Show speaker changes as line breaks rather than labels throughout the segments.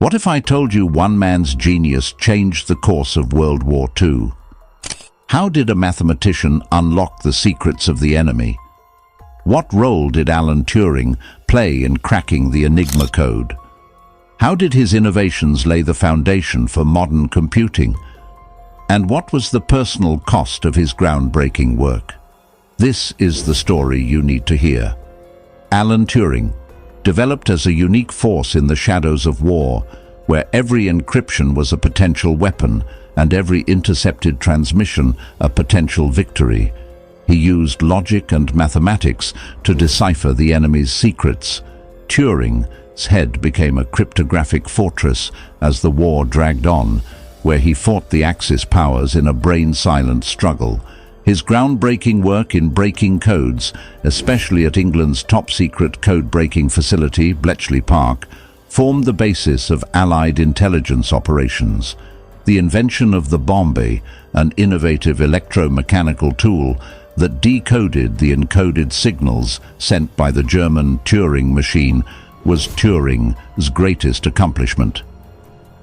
What if I told you one man's genius changed the course of World War II? How did a mathematician unlock the secrets of the enemy? What role did Alan Turing play in cracking the Enigma code? How did his innovations lay the foundation for modern computing? And what was the personal cost of his groundbreaking work? This is the story you need to hear. Alan Turing, developed as a unique force in the shadows of war, where every encryption was a potential weapon and every intercepted transmission a potential victory. He used logic and mathematics to decipher the enemy's secrets. Turing's head became a cryptographic fortress as the war dragged on, where he fought the Axis powers in a brain-silent struggle. His groundbreaking work in breaking codes, especially at England's top-secret code-breaking facility, Bletchley Park, formed the basis of Allied intelligence operations. The invention of the bombe, an innovative electromechanical tool that decoded the encoded signals sent by the German Turing machine, was Turing's greatest accomplishment.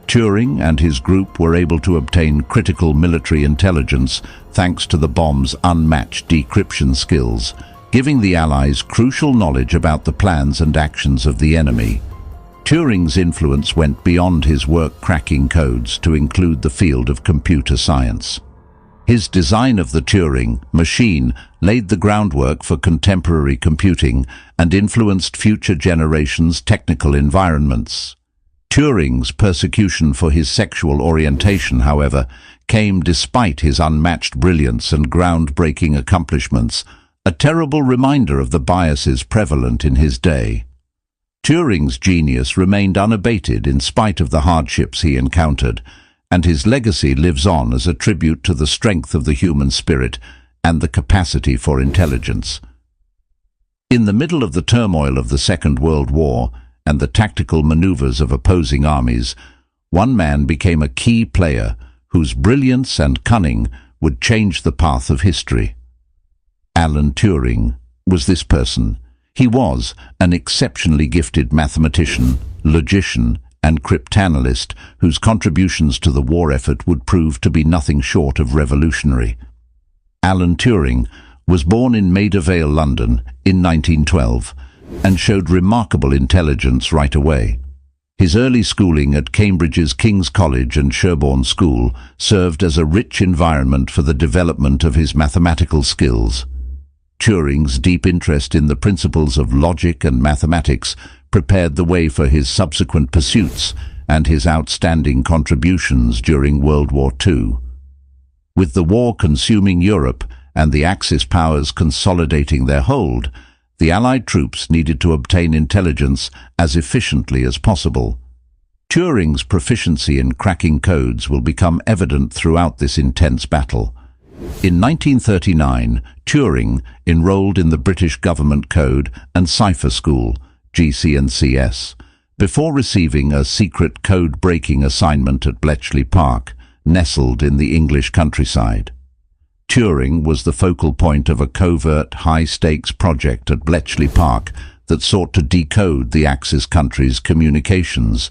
Turing and his group were able to obtain critical military intelligence thanks to the bomb's unmatched decryption skills, giving the Allies crucial knowledge about the plans and actions of the enemy. Turing's influence went beyond his work cracking codes to include the field of computer science. His design of the Turing machine laid the groundwork for contemporary computing and influenced future generations' technical environments. Turing's persecution for his sexual orientation, however, came despite his unmatched brilliance and groundbreaking accomplishments, a terrible reminder of the biases prevalent in his day. Turing's genius remained unabated in spite of the hardships he encountered, and his legacy lives on as a tribute to the strength of the human spirit and the capacity for intelligence. In the middle of the turmoil of the Second World War and the tactical maneuvers of opposing armies, one man became a key player whose brilliance and cunning would change the path of history. Alan Turing was this person. He was an exceptionally gifted mathematician, logician, and cryptanalyst whose contributions to the war effort would prove to be nothing short of revolutionary. Alan Turing was born in Maida Vale, London, in 1912, and showed remarkable intelligence right away. His early schooling at Cambridge's King's College and Sherborne School served as a rich environment for the development of his mathematical skills. Turing's deep interest in the principles of logic and mathematics prepared the way for his subsequent pursuits and his outstanding contributions during World War II. With the war consuming Europe and the Axis powers consolidating their hold, the Allied troops needed to obtain intelligence as efficiently as possible. Turing's proficiency in cracking codes will become evident throughout this intense battle. In 1939, Turing enrolled in the British Government Code and Cipher School, GC&CS, before receiving a secret code-breaking assignment at Bletchley Park, nestled in the English countryside. Turing was the focal point of a covert, high-stakes project at Bletchley Park that sought to decode the Axis countries' communications.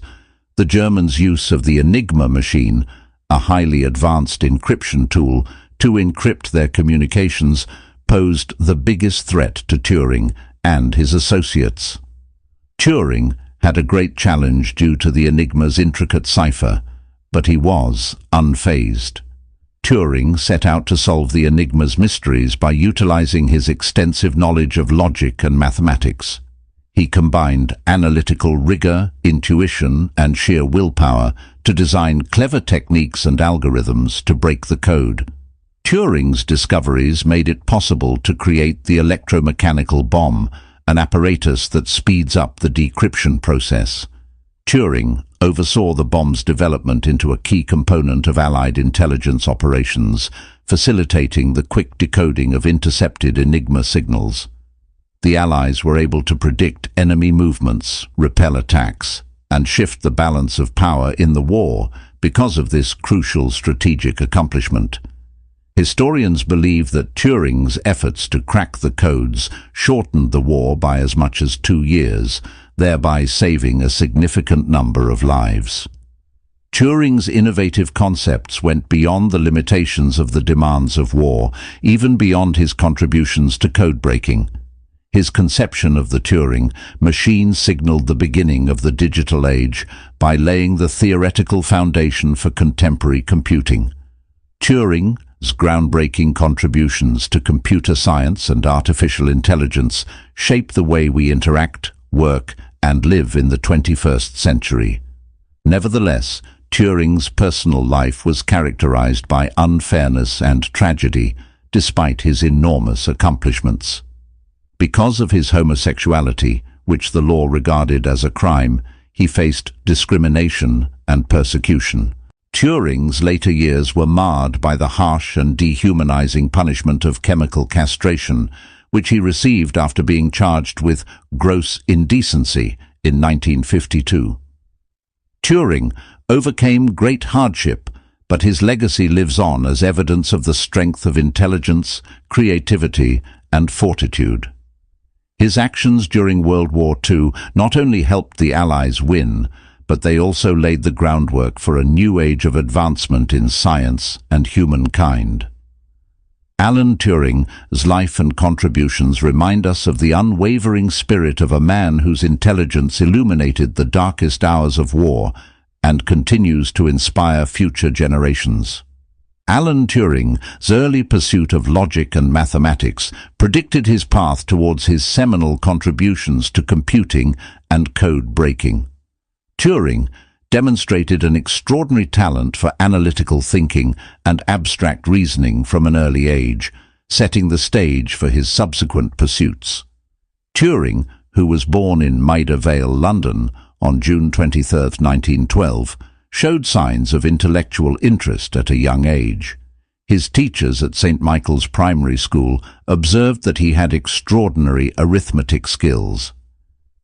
The Germans' use of the Enigma machine, a highly advanced encryption tool, to encrypt their communications, posed the biggest threat to Turing and his associates. Turing had a great challenge due to the Enigma's intricate cipher, but he was unfazed. Turing set out to solve the Enigma's mysteries by utilizing his extensive knowledge of logic and mathematics. He combined analytical rigor, intuition, and sheer willpower to design clever techniques and algorithms to break the code. Turing's discoveries made it possible to create the electromechanical bomb, an apparatus that speeds up the decryption process. Turing oversaw the bomb's development into a key component of Allied intelligence operations, facilitating the quick decoding of intercepted Enigma signals. The Allies were able to predict enemy movements, repel attacks, and shift the balance of power in the war because of this crucial strategic accomplishment. Historians believe that Turing's efforts to crack the codes shortened the war by as much as 2 years, thereby saving a significant number of lives. Turing's innovative concepts went beyond the limitations of the demands of war, even beyond his contributions to codebreaking. His conception of the Turing machine signaled the beginning of the digital age by laying the theoretical foundation for contemporary computing. Turing's groundbreaking contributions to computer science and artificial intelligence shape the way we interact, work, and live in the 21st century. Nevertheless, Turing's personal life was characterized by unfairness and tragedy, despite his enormous accomplishments. Because of his homosexuality, which the law regarded as a crime, he faced discrimination and persecution. Turing's later years were marred by the harsh and dehumanizing punishment of chemical castration, which he received after being charged with gross indecency in 1952. Turing overcame great hardship, but his legacy lives on as evidence of the strength of intelligence, creativity, and fortitude. His actions during World War II not only helped the Allies win, but they also laid the groundwork for a new age of advancement in science and humankind. Alan Turing's life and contributions remind us of the unwavering spirit of a man whose intelligence illuminated the darkest hours of war and continues to inspire future generations. Alan Turing's early pursuit of logic and mathematics predicted his path towards his seminal contributions to computing and code-breaking. Turing demonstrated an extraordinary talent for analytical thinking and abstract reasoning from an early age, setting the stage for his subsequent pursuits. Turing, who was born in Maida Vale, London, on June 23, 1912, showed signs of intellectual interest at a young age. His teachers at St. Michael's Primary School observed that he had extraordinary arithmetic skills.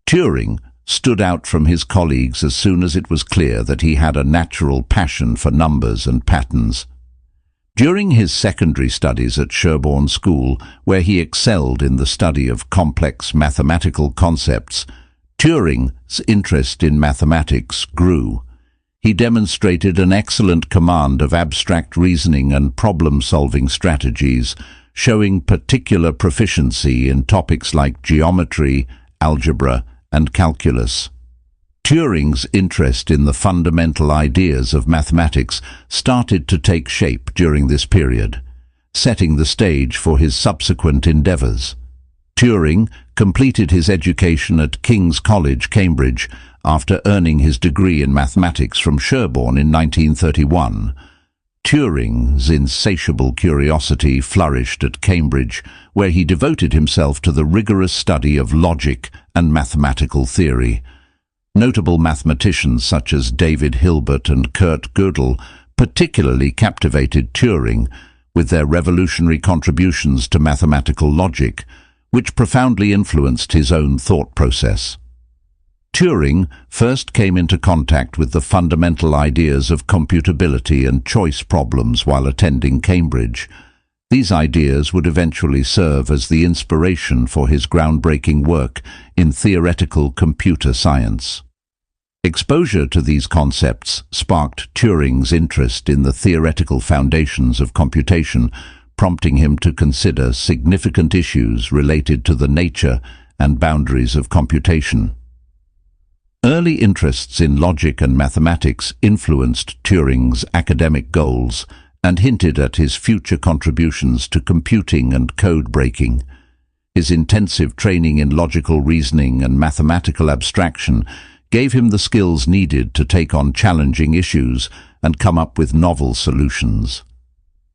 Turing stood out from his colleagues as soon as it was clear that he had a natural passion for numbers and patterns. During his secondary studies at Sherborne School, where he excelled in the study of complex mathematical concepts, Turing's interest in mathematics grew. He demonstrated an excellent command of abstract reasoning and problem-solving strategies, showing particular proficiency in topics like geometry, algebra, and calculus. Turing's interest in the fundamental ideas of mathematics started to take shape during this period, setting the stage for his subsequent endeavors. Turing completed his education at King's College, Cambridge, after earning his degree in mathematics from Sherborne in 1931. Turing's insatiable curiosity flourished at Cambridge, where he devoted himself to the rigorous study of logic and mathematical theory. Notable mathematicians such as David Hilbert and Kurt Gödel particularly captivated Turing with their revolutionary contributions to mathematical logic, which profoundly influenced his own thought process. Turing first came into contact with the fundamental ideas of computability and choice problems while attending Cambridge. These ideas would eventually serve as the inspiration for his groundbreaking work in theoretical computer science. Exposure to these concepts sparked Turing's interest in the theoretical foundations of computation, prompting him to consider significant issues related to the nature and boundaries of computation. Early interests in logic and mathematics influenced Turing's academic goals and hinted at his future contributions to computing and code-breaking. His intensive training in logical reasoning and mathematical abstraction gave him the skills needed to take on challenging issues and come up with novel solutions.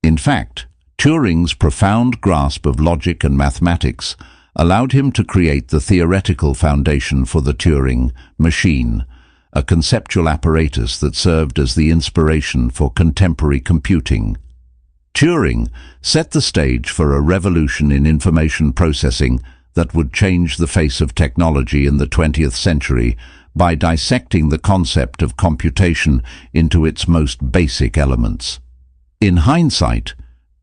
In fact, Turing's profound grasp of logic and mathematics allowed him to create the theoretical foundation for the Turing machine, a conceptual apparatus that served as the inspiration for contemporary computing. Turing set the stage for a revolution in information processing that would change the face of technology in the 20th century by dissecting the concept of computation into its most basic elements. In hindsight,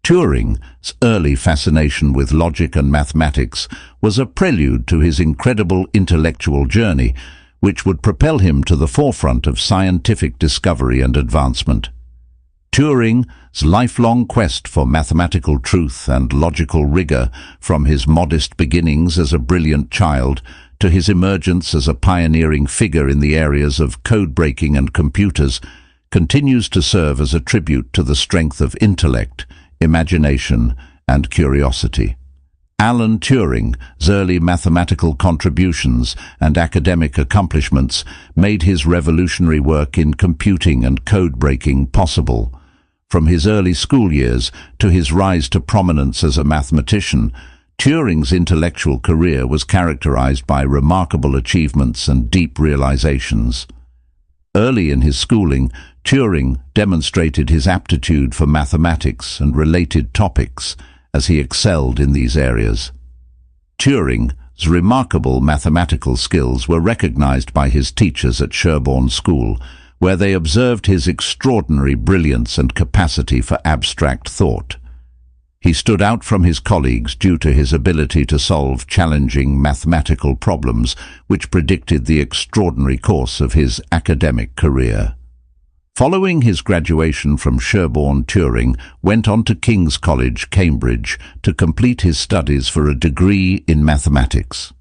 Turing's early fascination with logic and mathematics was a prelude to his incredible intellectual journey, which would propel him to the forefront of scientific discovery and advancement. Turing's lifelong quest for mathematical truth and logical rigor, from his modest beginnings as a brilliant child to his emergence as a pioneering figure in the areas of code-breaking and computers, continues to serve as a tribute to the strength of intellect, imagination, and curiosity. Alan Turing's early mathematical contributions and academic accomplishments made his revolutionary work in computing and code-breaking possible. From his early school years to his rise to prominence as a mathematician, Turing's intellectual career was characterized by remarkable achievements and deep realizations. Early in his schooling, Turing demonstrated his aptitude for mathematics and related topics as he excelled in these areas. Turing's remarkable mathematical skills were recognized by his teachers at Sherborne School, where they observed his extraordinary brilliance and capacity for abstract thought. He stood out from his colleagues due to his ability to solve challenging mathematical problems, which predicted the extraordinary course of his academic career. Following his graduation from Sherborne, Turing went on to King's College, Cambridge, to complete his studies for a degree in mathematics.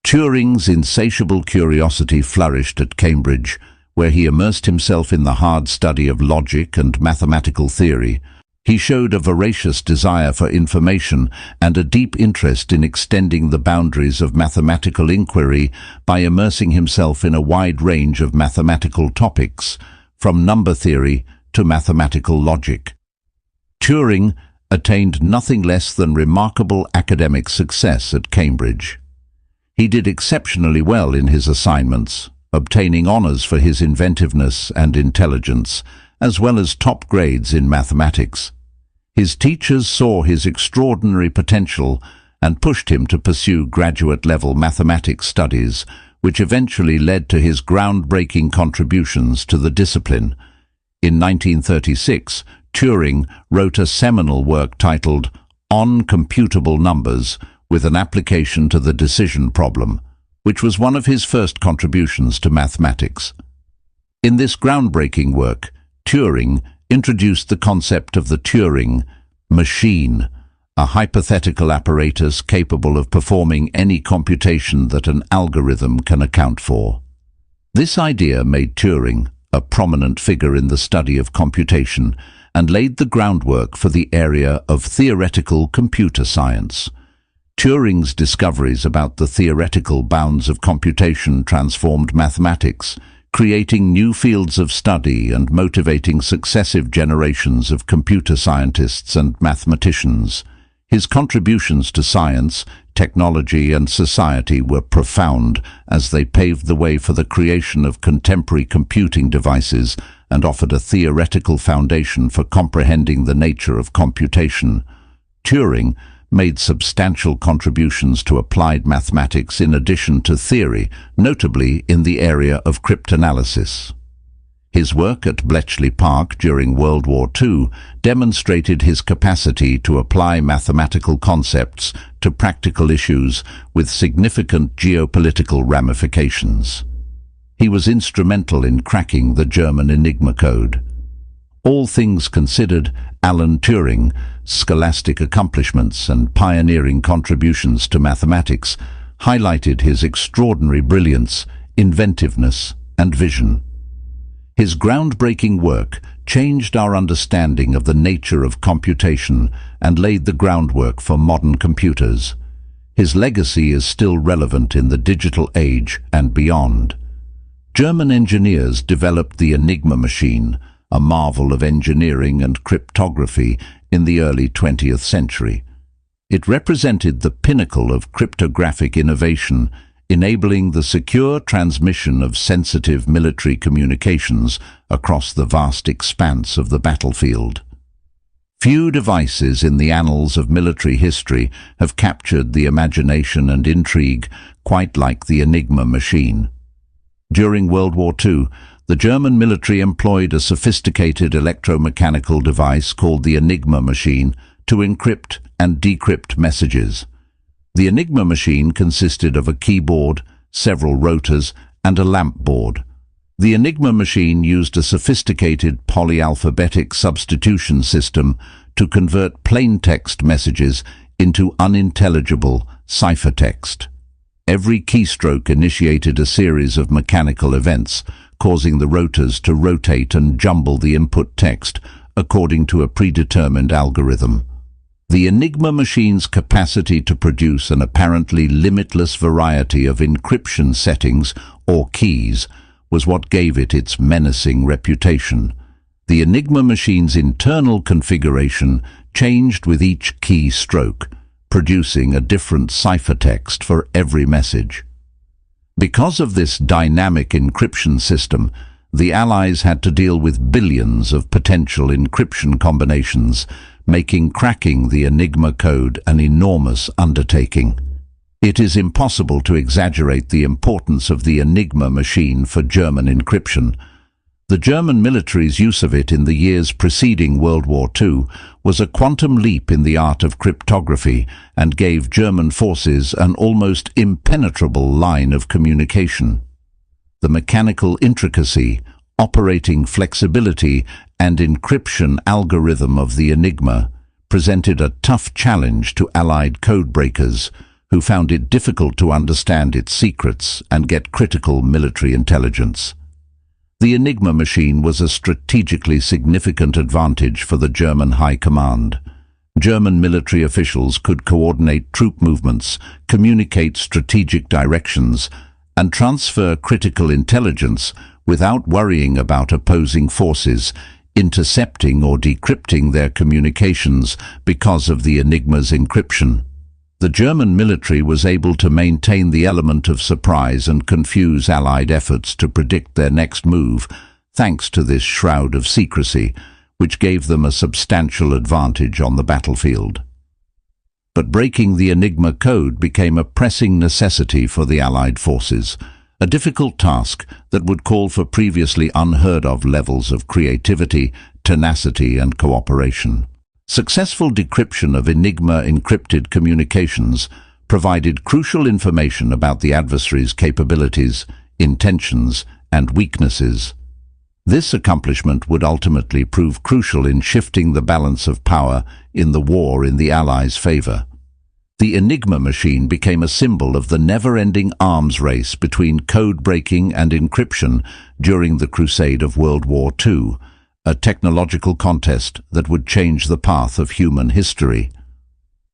Turing's insatiable curiosity flourished at Cambridge, where he immersed himself in the hard study of logic and mathematical theory. He showed a voracious desire for information and a deep interest in extending the boundaries of mathematical inquiry by immersing himself in a wide range of mathematical topics, from number theory to mathematical logic. Turing attained nothing less than remarkable academic success at Cambridge. He did exceptionally well in his assignments, obtaining honours for his inventiveness and intelligence, as well as top grades in mathematics. His teachers saw his extraordinary potential and pushed him to pursue graduate-level mathematics studies, which eventually led to his groundbreaking contributions to the discipline. In 1936, Turing wrote a seminal work titled On Computable Numbers, with an application to the decision problem, which was one of his first contributions to mathematics. In this groundbreaking work, Turing introduced the concept of the Turing machine, a hypothetical apparatus capable of performing any computation that an algorithm can account for. This idea made Turing a prominent figure in the study of computation and laid the groundwork for the area of theoretical computer science. Turing's discoveries about the theoretical bounds of computation transformed mathematics, creating new fields of study and motivating successive generations of computer scientists and mathematicians. His contributions to science, technology, and society were profound as they paved the way for the creation of contemporary computing devices and offered a theoretical foundation for comprehending the nature of computation. Turing made substantial contributions to applied mathematics in addition to theory, notably in the area of cryptanalysis. His work at Bletchley Park during World War II demonstrated his capacity to apply mathematical concepts to practical issues with significant geopolitical ramifications. He was instrumental in cracking the German Enigma code. All things considered, Alan Turing's scholastic accomplishments and pioneering contributions to mathematics highlighted his extraordinary brilliance, inventiveness, and vision. His groundbreaking work changed our understanding of the nature of computation and laid the groundwork for modern computers. His legacy is still relevant in the digital age and beyond. German engineers developed the Enigma machine, a marvel of engineering and cryptography in the early 20th century. It represented the pinnacle of cryptographic innovation, enabling the secure transmission of sensitive military communications across the vast expanse of the battlefield. Few devices in the annals of military history have captured the imagination and intrigue quite like the Enigma machine. During World War II, the German military employed a sophisticated electromechanical device called the Enigma machine to encrypt and decrypt messages. The Enigma machine consisted of a keyboard, several rotors, and a lamp board. The Enigma machine used a sophisticated polyalphabetic substitution system to convert plain text messages into unintelligible ciphertext. Every keystroke initiated a series of mechanical events, causing the rotors to rotate and jumble the input text according to a predetermined algorithm. The Enigma machine's capacity to produce an apparently limitless variety of encryption settings, or keys, was what gave it its menacing reputation. The Enigma machine's internal configuration changed with each key stroke, producing a different ciphertext for every message. Because of this dynamic encryption system, the Allies had to deal with billions of potential encryption combinations, making cracking the Enigma code an enormous undertaking. It is impossible to exaggerate the importance of the Enigma machine for German encryption. The German military's use of it in the years preceding World War II was a quantum leap in the art of cryptography and gave German forces an almost impenetrable line of communication. The mechanical intricacy, operating flexibility, and encryption algorithm of the Enigma presented a tough challenge to Allied codebreakers, who found it difficult to understand its secrets and get critical military intelligence. The Enigma machine was a strategically significant advantage for the German High Command. German military officials could coordinate troop movements, communicate strategic directions, and transfer critical intelligence without worrying about opposing forces intercepting or decrypting their communications because of the Enigma's encryption. The German military was able to maintain the element of surprise and confuse Allied efforts to predict their next move, thanks to this shroud of secrecy, which gave them a substantial advantage on the battlefield. But breaking the Enigma code became a pressing necessity for the Allied forces, a difficult task that would call for previously unheard-of levels of creativity, tenacity, and cooperation. Successful decryption of Enigma encrypted communications provided crucial information about the adversary's capabilities, intentions, and weaknesses. This accomplishment would ultimately prove crucial in shifting the balance of power in the war in the Allies' favor. The Enigma machine became a symbol of the never-ending arms race between code-breaking and encryption during the crusade of World War II, a technological contest that would change the path of human history.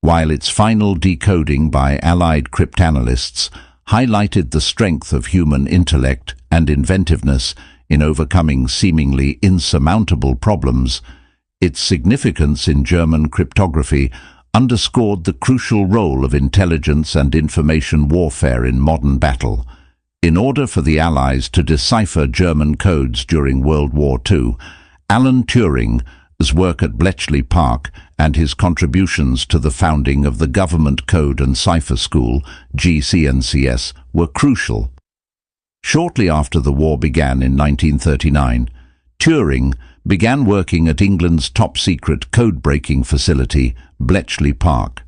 While its final decoding by Allied cryptanalysts highlighted the strength of human intellect and inventiveness in overcoming seemingly insurmountable problems, its significance in German cryptography underscored the crucial role of intelligence and information warfare in modern battle. In order for the Allies to decipher German codes during World War II, Alan Turing's work at Bletchley Park and his contributions to the founding of the Government Code and Cipher School, GCNCS, were crucial. Shortly after the war began in 1939, Turing began working at England's top-secret code-breaking facility, Bletchley Park.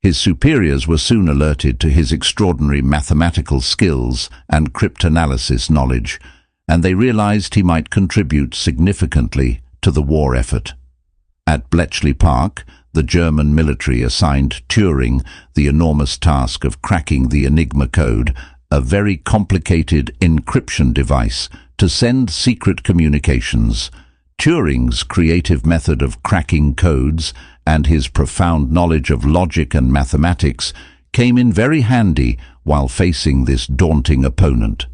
His superiors were soon alerted to his extraordinary mathematical skills and cryptanalysis knowledge, and they realized he might contribute significantly to the war effort. At Bletchley Park, the German military assigned Turing the enormous task of cracking the Enigma code, a very complicated encryption device to send secret communications. Turing's creative method of cracking codes and his profound knowledge of logic and mathematics came in very handy while facing this daunting opponent.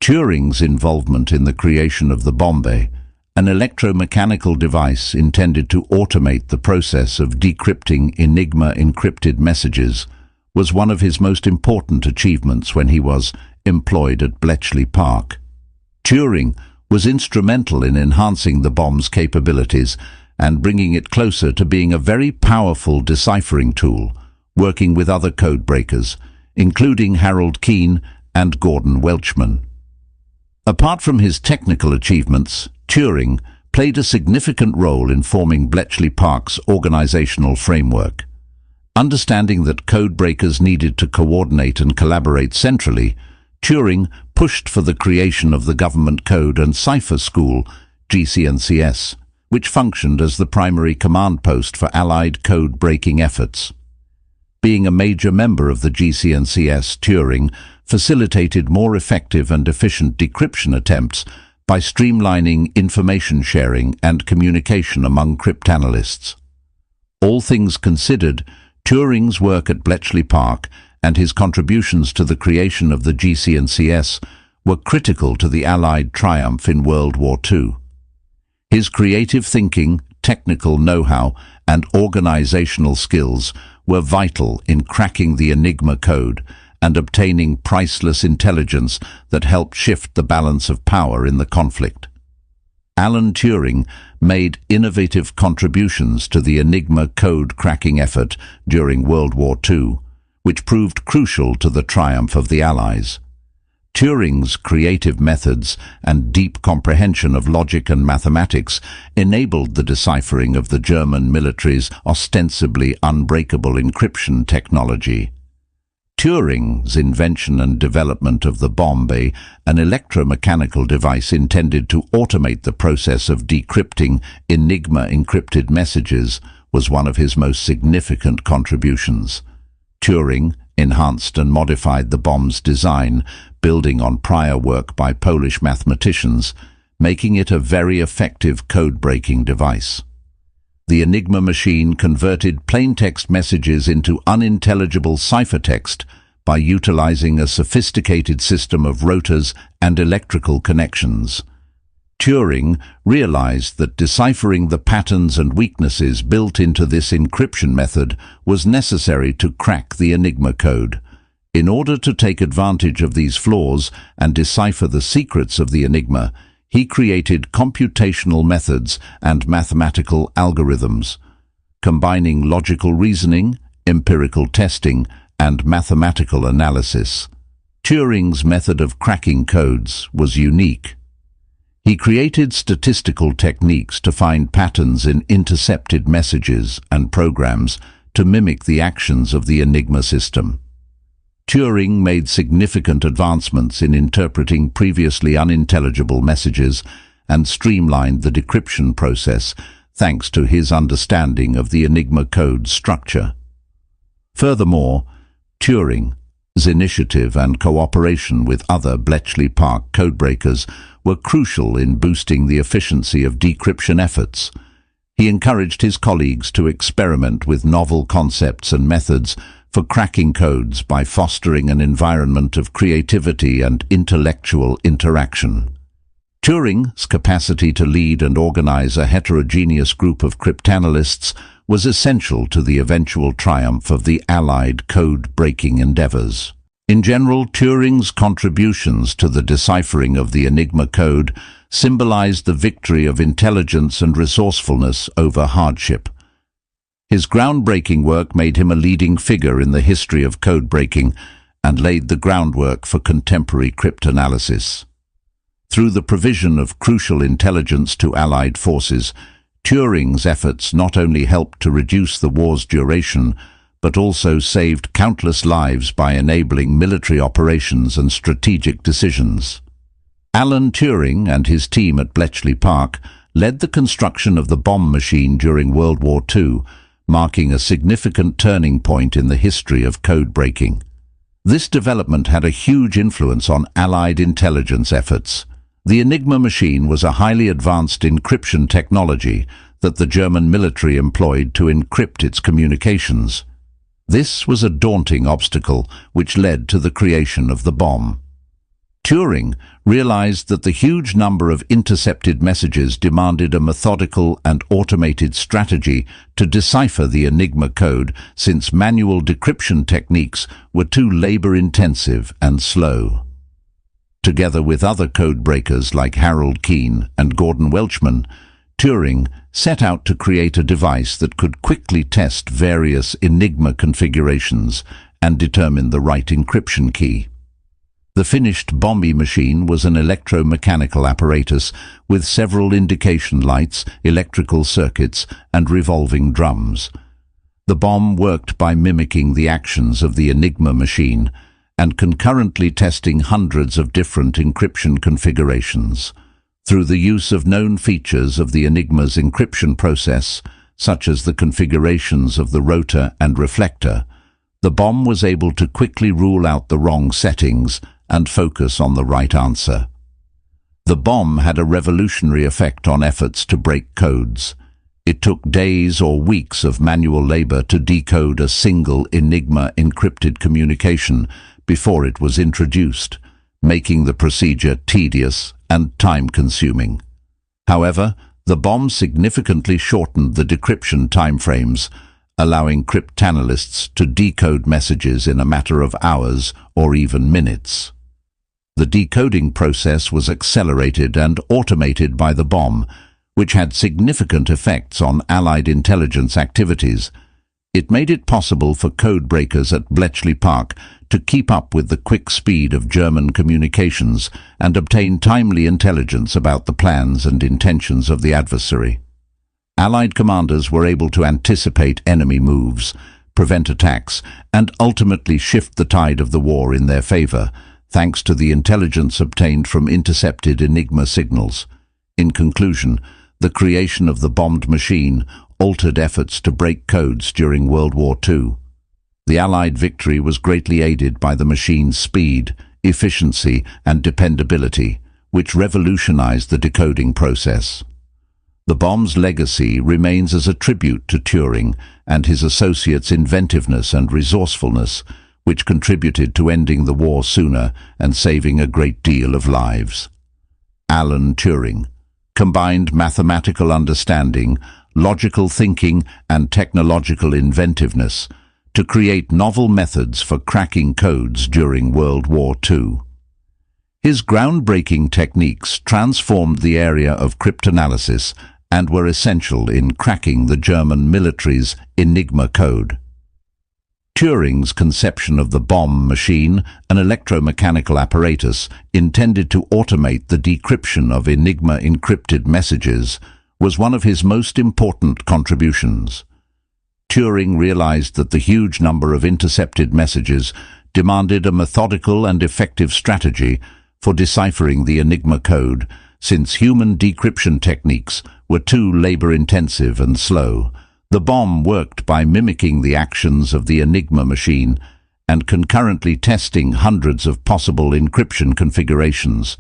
Turing's involvement in the creation of the bombe, an electromechanical device intended to automate the process of decrypting Enigma encrypted messages, was one of his most important achievements when he was employed at Bletchley Park. Turing was instrumental in enhancing the bomb's capabilities and bringing it closer to being a very powerful deciphering tool, working with other code breakers, including Harold Keane and Gordon Welchman. Apart from his technical achievements, Turing played a significant role in forming Bletchley Park's organizational framework. Understanding that code breakers needed to coordinate and collaborate centrally, Turing pushed for the creation of the Government Code and Cipher School, GCNCS, which functioned as the primary command post for Allied code-breaking efforts. Being a major member of the GCNCS, Turing facilitated more effective and efficient decryption attempts by streamlining information sharing and communication among cryptanalysts. All things considered, Turing's work at Bletchley Park and his contributions to the creation of the GCNCS were critical to the Allied triumph in World War II. His creative thinking, technical know-how, and organizational skills were vital in cracking the Enigma code and obtaining priceless intelligence that helped shift the balance of power in the conflict. Alan Turing made innovative contributions to the Enigma code cracking effort during World War II, which proved crucial to the triumph of the Allies. Turing's creative methods and deep comprehension of logic and mathematics enabled the deciphering of the German military's ostensibly unbreakable encryption technology. Turing's invention and development of the bomb, an electromechanical device intended to automate the process of decrypting Enigma encrypted messages, was one of his most significant contributions. Turing enhanced and modified the bomb's design, building on prior work by Polish mathematicians, making it a very effective code-breaking device. The Enigma machine converted plaintext messages into unintelligible ciphertext by utilizing a sophisticated system of rotors and electrical connections. Turing realized that deciphering the patterns and weaknesses built into this encryption method was necessary to crack the Enigma code. In order to take advantage of these flaws and decipher the secrets of the Enigma, he created computational methods and mathematical algorithms, combining logical reasoning, empirical testing, and mathematical analysis. Turing's method of cracking codes was unique. He created statistical techniques to find patterns in intercepted messages and programs to mimic the actions of the Enigma system. Turing made significant advancements in interpreting previously unintelligible messages and streamlined the decryption process thanks to his understanding of the Enigma code structure. Furthermore, Turing's initiative and cooperation with other Bletchley Park codebreakers were crucial in boosting the efficiency of decryption efforts. He encouraged his colleagues to experiment with novel concepts and methods for cracking codes by fostering an environment of creativity and intellectual interaction. Turing's capacity to lead and organize a heterogeneous group of cryptanalysts was essential to the eventual triumph of the Allied code-breaking endeavors. In general, Turing's contributions to the deciphering of the Enigma code symbolized the victory of intelligence and resourcefulness over hardship. His groundbreaking work made him a leading figure in the history of code-breaking and laid the groundwork for contemporary cryptanalysis. Through the provision of crucial intelligence to Allied forces, Turing's efforts not only helped to reduce the war's duration, but also saved countless lives by enabling military operations and strategic decisions. Alan Turing and his team at Bletchley Park led the construction of the bomb machine during World War II, marking a significant turning point in the history of code-breaking. This development had a huge influence on Allied intelligence efforts. The Enigma machine was a highly advanced encryption technology that the German military employed to encrypt its communications. This was a daunting obstacle which led to the creation of the bomb. Turing realized that the huge number of intercepted messages demanded a methodical and automated strategy to decipher the Enigma code, since manual decryption techniques were too labor-intensive and slow. Together with other code breakers like Harold Keen and Gordon Welchman, Turing set out to create a device that could quickly test various Enigma configurations and determine the right encryption key. The finished Bombe machine was an electromechanical apparatus with several indication lights, electrical circuits, and revolving drums. The bomb worked by mimicking the actions of the Enigma machine and concurrently testing hundreds of different encryption configurations. Through the use of known features of the Enigma's encryption process, such as the configurations of the rotor and reflector, the bomb was able to quickly rule out the wrong settings and focus on the right answer. The bomb had a revolutionary effect on efforts to break codes. It took days or weeks of manual labor to decode a single Enigma encrypted communication before it was introduced, making the procedure tedious and time-consuming. However, the bomb significantly shortened the decryption timeframes, allowing cryptanalysts to decode messages in a matter of hours or even minutes. The decoding process was accelerated and automated by the bomb, which had significant effects on Allied intelligence activities. It made it possible for codebreakers at Bletchley Park to keep up with the quick speed of German communications and obtain timely intelligence about the plans and intentions of the adversary. Allied commanders were able to anticipate enemy moves, prevent attacks, and ultimately shift the tide of the war in their favor, thanks to the intelligence obtained from intercepted Enigma signals. In conclusion, the creation of the bombed machine altered efforts to break codes during World War II. The Allied victory was greatly aided by the machine's speed, efficiency, and dependability, which revolutionized the decoding process. The bomb's legacy remains as a tribute to Turing and his associates' inventiveness and resourcefulness, which contributed to ending the war sooner and saving a great deal of lives. Alan Turing combined mathematical understanding, logical thinking, and technological inventiveness to create novel methods for cracking codes during World War II. His groundbreaking techniques transformed the area of cryptanalysis and were essential in cracking the German military's Enigma code. Turing's conception of the bomb machine, an electromechanical apparatus intended to automate the decryption of Enigma encrypted messages, was one of his most important contributions. Turing realized that the huge number of intercepted messages demanded a methodical and effective strategy for deciphering the Enigma code, since human decryption techniques were too labor-intensive and slow. The bomb worked by mimicking the actions of the Enigma machine and concurrently testing hundreds of possible encryption configurations.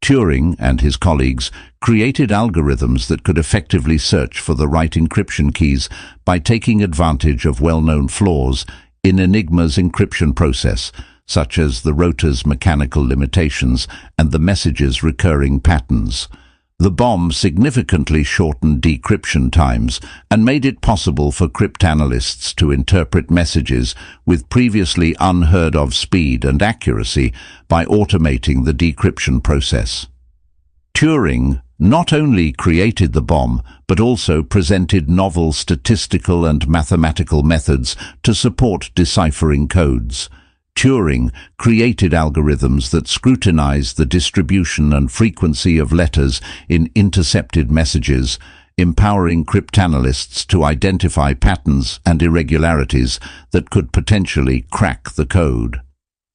Turing and his colleagues created algorithms that could effectively search for the right encryption keys by taking advantage of well-known flaws in Enigma's encryption process, such as the rotor's mechanical limitations and the message's recurring patterns. The bomb significantly shortened decryption times and made it possible for cryptanalysts to interpret messages with previously unheard-of speed and accuracy by automating the decryption process. Turing not only created the bomb, but also presented novel statistical and mathematical methods to support deciphering codes. Turing created algorithms that scrutinized the distribution and frequency of letters in intercepted messages, empowering cryptanalysts to identify patterns and irregularities that could potentially crack the code.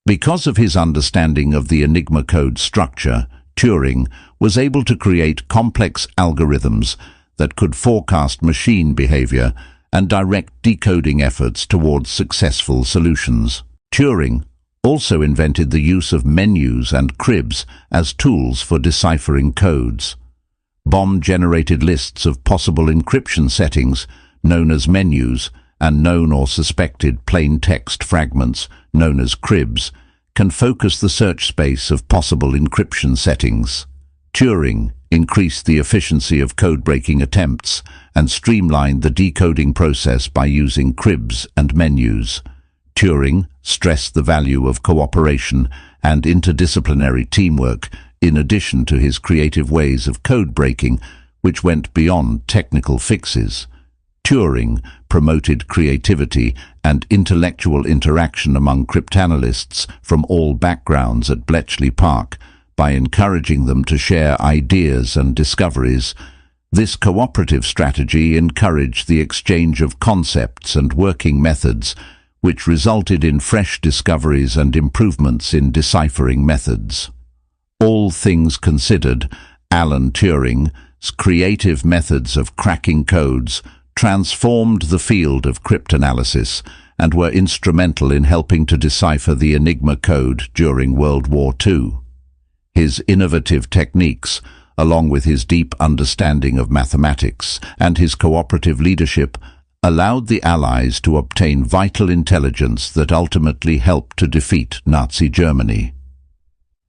Because of his understanding of the Enigma code structure, Turing was able to create complex algorithms that could forecast machine behavior and direct decoding efforts towards successful solutions. Turing also invented the use of menus and cribs as tools for deciphering codes. Bomb-generated lists of possible encryption settings, known as menus, and known or suspected plain text fragments, known as cribs, can focus the search space of possible encryption settings. Turing increased the efficiency of code-breaking attempts and streamlined the decoding process by using cribs and menus. Turing stressed the value of cooperation and interdisciplinary teamwork in addition to his creative ways of code breaking, which went beyond technical fixes. Turing promoted creativity and intellectual interaction among cryptanalysts from all backgrounds at Bletchley Park by encouraging them to share ideas and discoveries. This cooperative strategy encouraged the exchange of concepts and working methods, which resulted in fresh discoveries and improvements in deciphering methods. All things considered, Alan Turing's creative methods of cracking codes transformed the field of cryptanalysis and were instrumental in helping to decipher the Enigma code during World War II. His innovative techniques, along with his deep understanding of mathematics and his cooperative leadership, allowed the Allies to obtain vital intelligence that ultimately helped to defeat Nazi Germany.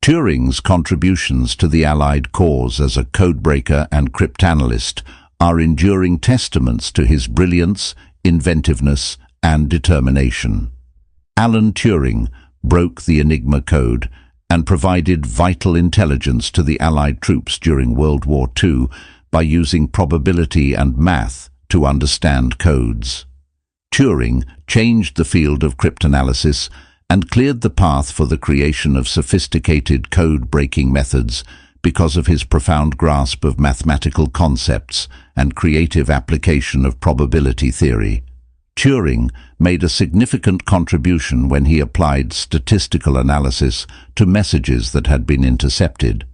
Turing's contributions to the Allied cause as a codebreaker and cryptanalyst are enduring testaments to his brilliance, inventiveness, and determination. Alan Turing broke the Enigma code and provided vital intelligence to the Allied troops during World War II by using probability and math to understand codes. Turing changed the field of cryptanalysis and cleared the path for the creation of sophisticated code-breaking methods because of his profound grasp of mathematical concepts and creative application of probability theory. Turing made a significant contribution when he applied statistical analysis to messages that had been intercepted.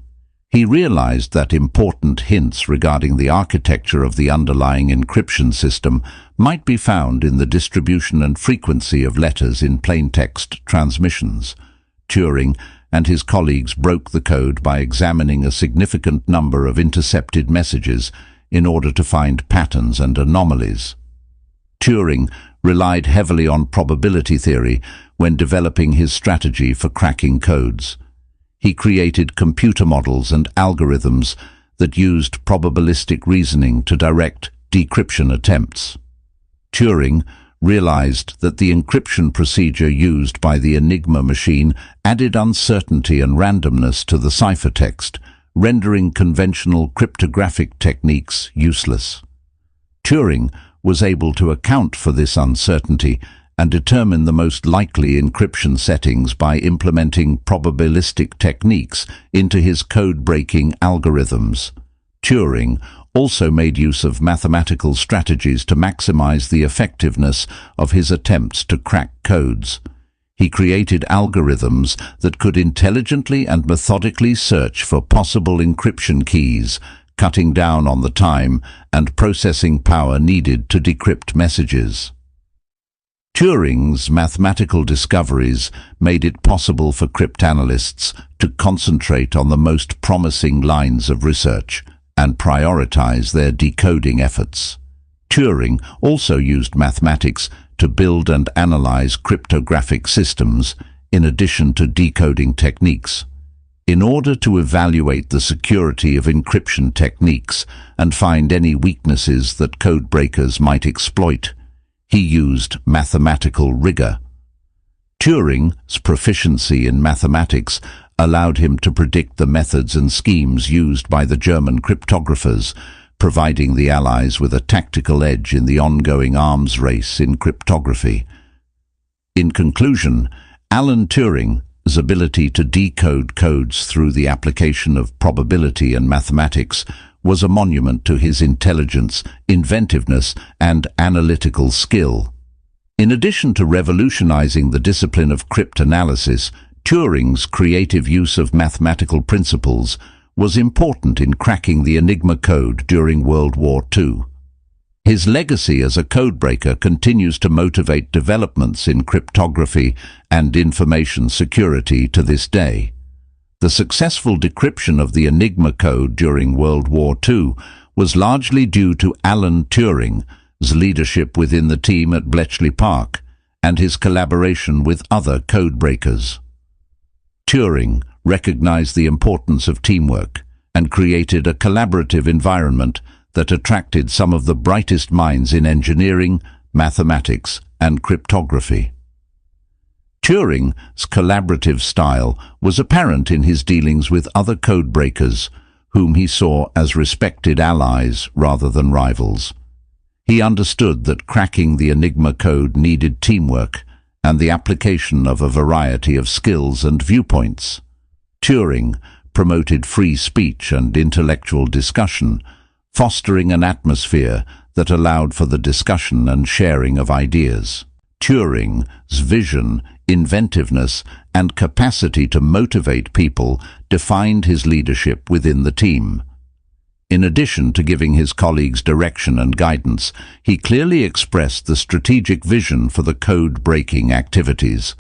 He realized that important hints regarding the architecture of the underlying encryption system might be found in the distribution and frequency of letters in plaintext transmissions. Turing and his colleagues broke the code by examining a significant number of intercepted messages in order to find patterns and anomalies. Turing relied heavily on probability theory when developing his strategy for cracking codes. He created computer models and algorithms that used probabilistic reasoning to direct decryption attempts. Turing realized that the encryption procedure used by the Enigma machine added uncertainty and randomness to the ciphertext, rendering conventional cryptographic techniques useless. Turing was able to account for this uncertainty and determine the most likely encryption settings by implementing probabilistic techniques into his code-breaking algorithms. Turing also made use of mathematical strategies to maximize the effectiveness of his attempts to crack codes. He created algorithms that could intelligently and methodically search for possible encryption keys, cutting down on the time and processing power needed to decrypt messages. Turing's mathematical discoveries made it possible for cryptanalysts to concentrate on the most promising lines of research and prioritize their decoding efforts. Turing also used mathematics to build and analyze cryptographic systems in addition to decoding techniques. In order to evaluate the security of encryption techniques and find any weaknesses that codebreakers might exploit, he used mathematical rigor. Turing's proficiency in mathematics allowed him to predict the methods and schemes used by the German cryptographers, providing the Allies with a tactical edge in the ongoing arms race in cryptography. In conclusion, Alan Turing's ability to decode codes through the application of probability and mathematics was a monument to his intelligence, inventiveness, and analytical skill. In addition to revolutionizing the discipline of cryptanalysis, Turing's creative use of mathematical principles was important in cracking the Enigma code during World War II. His legacy as a codebreaker continues to motivate developments in cryptography and information security to this day. The successful decryption of the Enigma code during World War II was largely due to Alan Turing's leadership within the team at Bletchley Park and his collaboration with other codebreakers. Turing recognized the importance of teamwork and created a collaborative environment that attracted some of the brightest minds in engineering, mathematics, and cryptography. Turing's collaborative style was apparent in his dealings with other codebreakers, whom he saw as respected allies rather than rivals. He understood that cracking the Enigma code needed teamwork and the application of a variety of skills and viewpoints. Turing promoted free speech and intellectual discussion, fostering an atmosphere that allowed for the discussion and sharing of ideas. Turing's vision, inventiveness, and capacity to motivate people defined his leadership within the team. In addition to giving his colleagues direction and guidance, he clearly expressed the strategic vision for the code-breaking activities.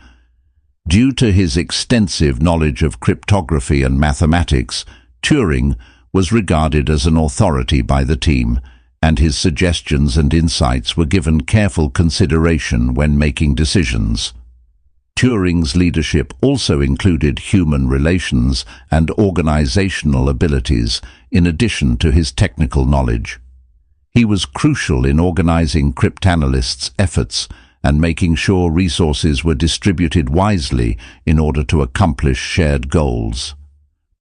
Due to his extensive knowledge of cryptography and mathematics, Turing was regarded as an authority by the team, and his suggestions and insights were given careful consideration when making decisions. Turing's leadership also included human relations and organizational abilities, in addition to his technical knowledge. He was crucial in organizing cryptanalysts' efforts and making sure resources were distributed wisely in order to accomplish shared goals.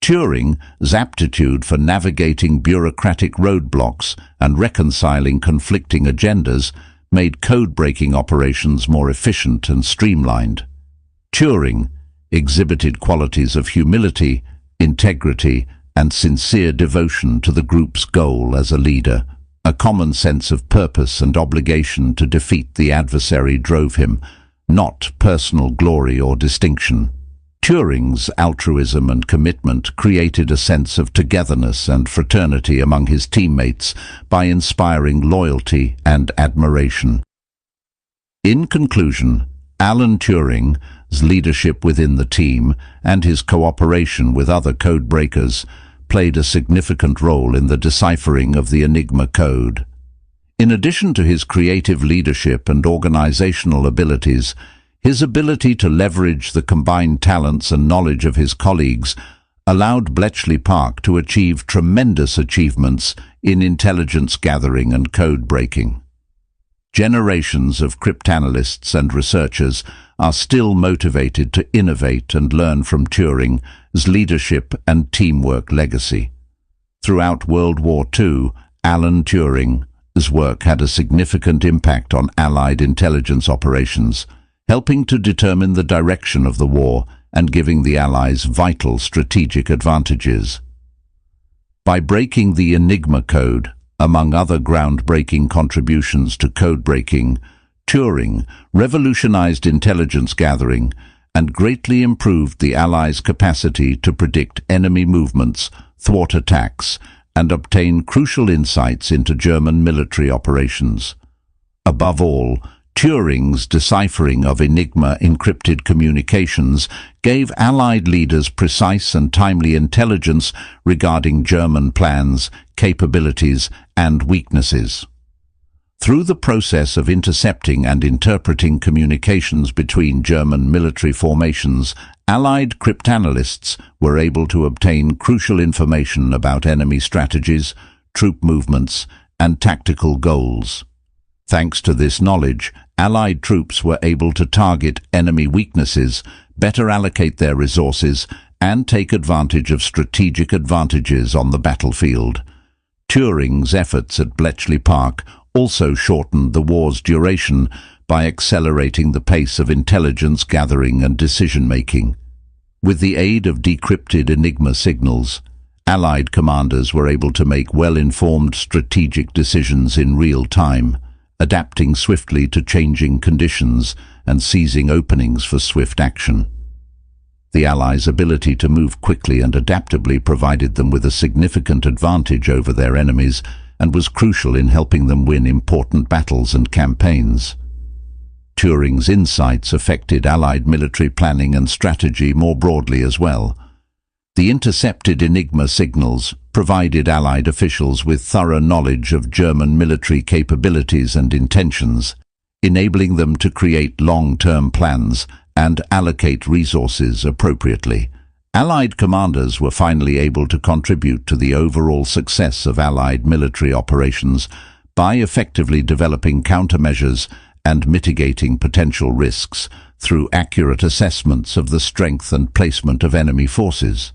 Turing's aptitude for navigating bureaucratic roadblocks and reconciling conflicting agendas made code-breaking operations more efficient and streamlined. Turing exhibited qualities of humility, integrity, and sincere devotion to the group's goal as a leader. A common sense of purpose and obligation to defeat the adversary drove him, not personal glory or distinction. Turing's altruism and commitment created a sense of togetherness and fraternity among his teammates by inspiring loyalty and admiration. In conclusion, Alan Turing's leadership within the team and his cooperation with other code breakers played a significant role in the deciphering of the Enigma code. In addition to his creative leadership and organizational abilities, his ability to leverage the combined talents and knowledge of his colleagues allowed Bletchley Park to achieve tremendous achievements in intelligence gathering and code breaking. Generations of cryptanalysts and researchers are still motivated to innovate and learn from Turing's leadership and teamwork legacy. Throughout World War II, Alan Turing's work had a significant impact on Allied intelligence operations, helping to determine the direction of the war and giving the Allies vital strategic advantages. By breaking the Enigma code, among other groundbreaking contributions to codebreaking, Turing revolutionized intelligence gathering and greatly improved the Allies' capacity to predict enemy movements, thwart attacks, and obtain crucial insights into German military operations. Above all, Turing's deciphering of Enigma encrypted communications gave Allied leaders precise and timely intelligence regarding German plans, capabilities, and weaknesses. Through the process of intercepting and interpreting communications between German military formations, Allied cryptanalysts were able to obtain crucial information about enemy strategies, troop movements, and tactical goals. Thanks to this knowledge, Allied troops were able to target enemy weaknesses, better allocate their resources, and take advantage of strategic advantages on the battlefield. Turing's efforts at Bletchley Park also shortened the war's duration by accelerating the pace of intelligence gathering and decision-making. With the aid of decrypted Enigma signals, Allied commanders were able to make well-informed strategic decisions in real time, adapting swiftly to changing conditions and seizing openings for swift action. The Allies' ability to move quickly and adaptably provided them with a significant advantage over their enemies and was crucial in helping them win important battles and campaigns. Turing's insights affected Allied military planning and strategy more broadly as well. The intercepted Enigma signals provided Allied officials with thorough knowledge of German military capabilities and intentions, enabling them to create long-term plans and allocate resources appropriately. Allied commanders were finally able to contribute to the overall success of Allied military operations by effectively developing countermeasures and mitigating potential risks through accurate assessments of the strength and placement of enemy forces.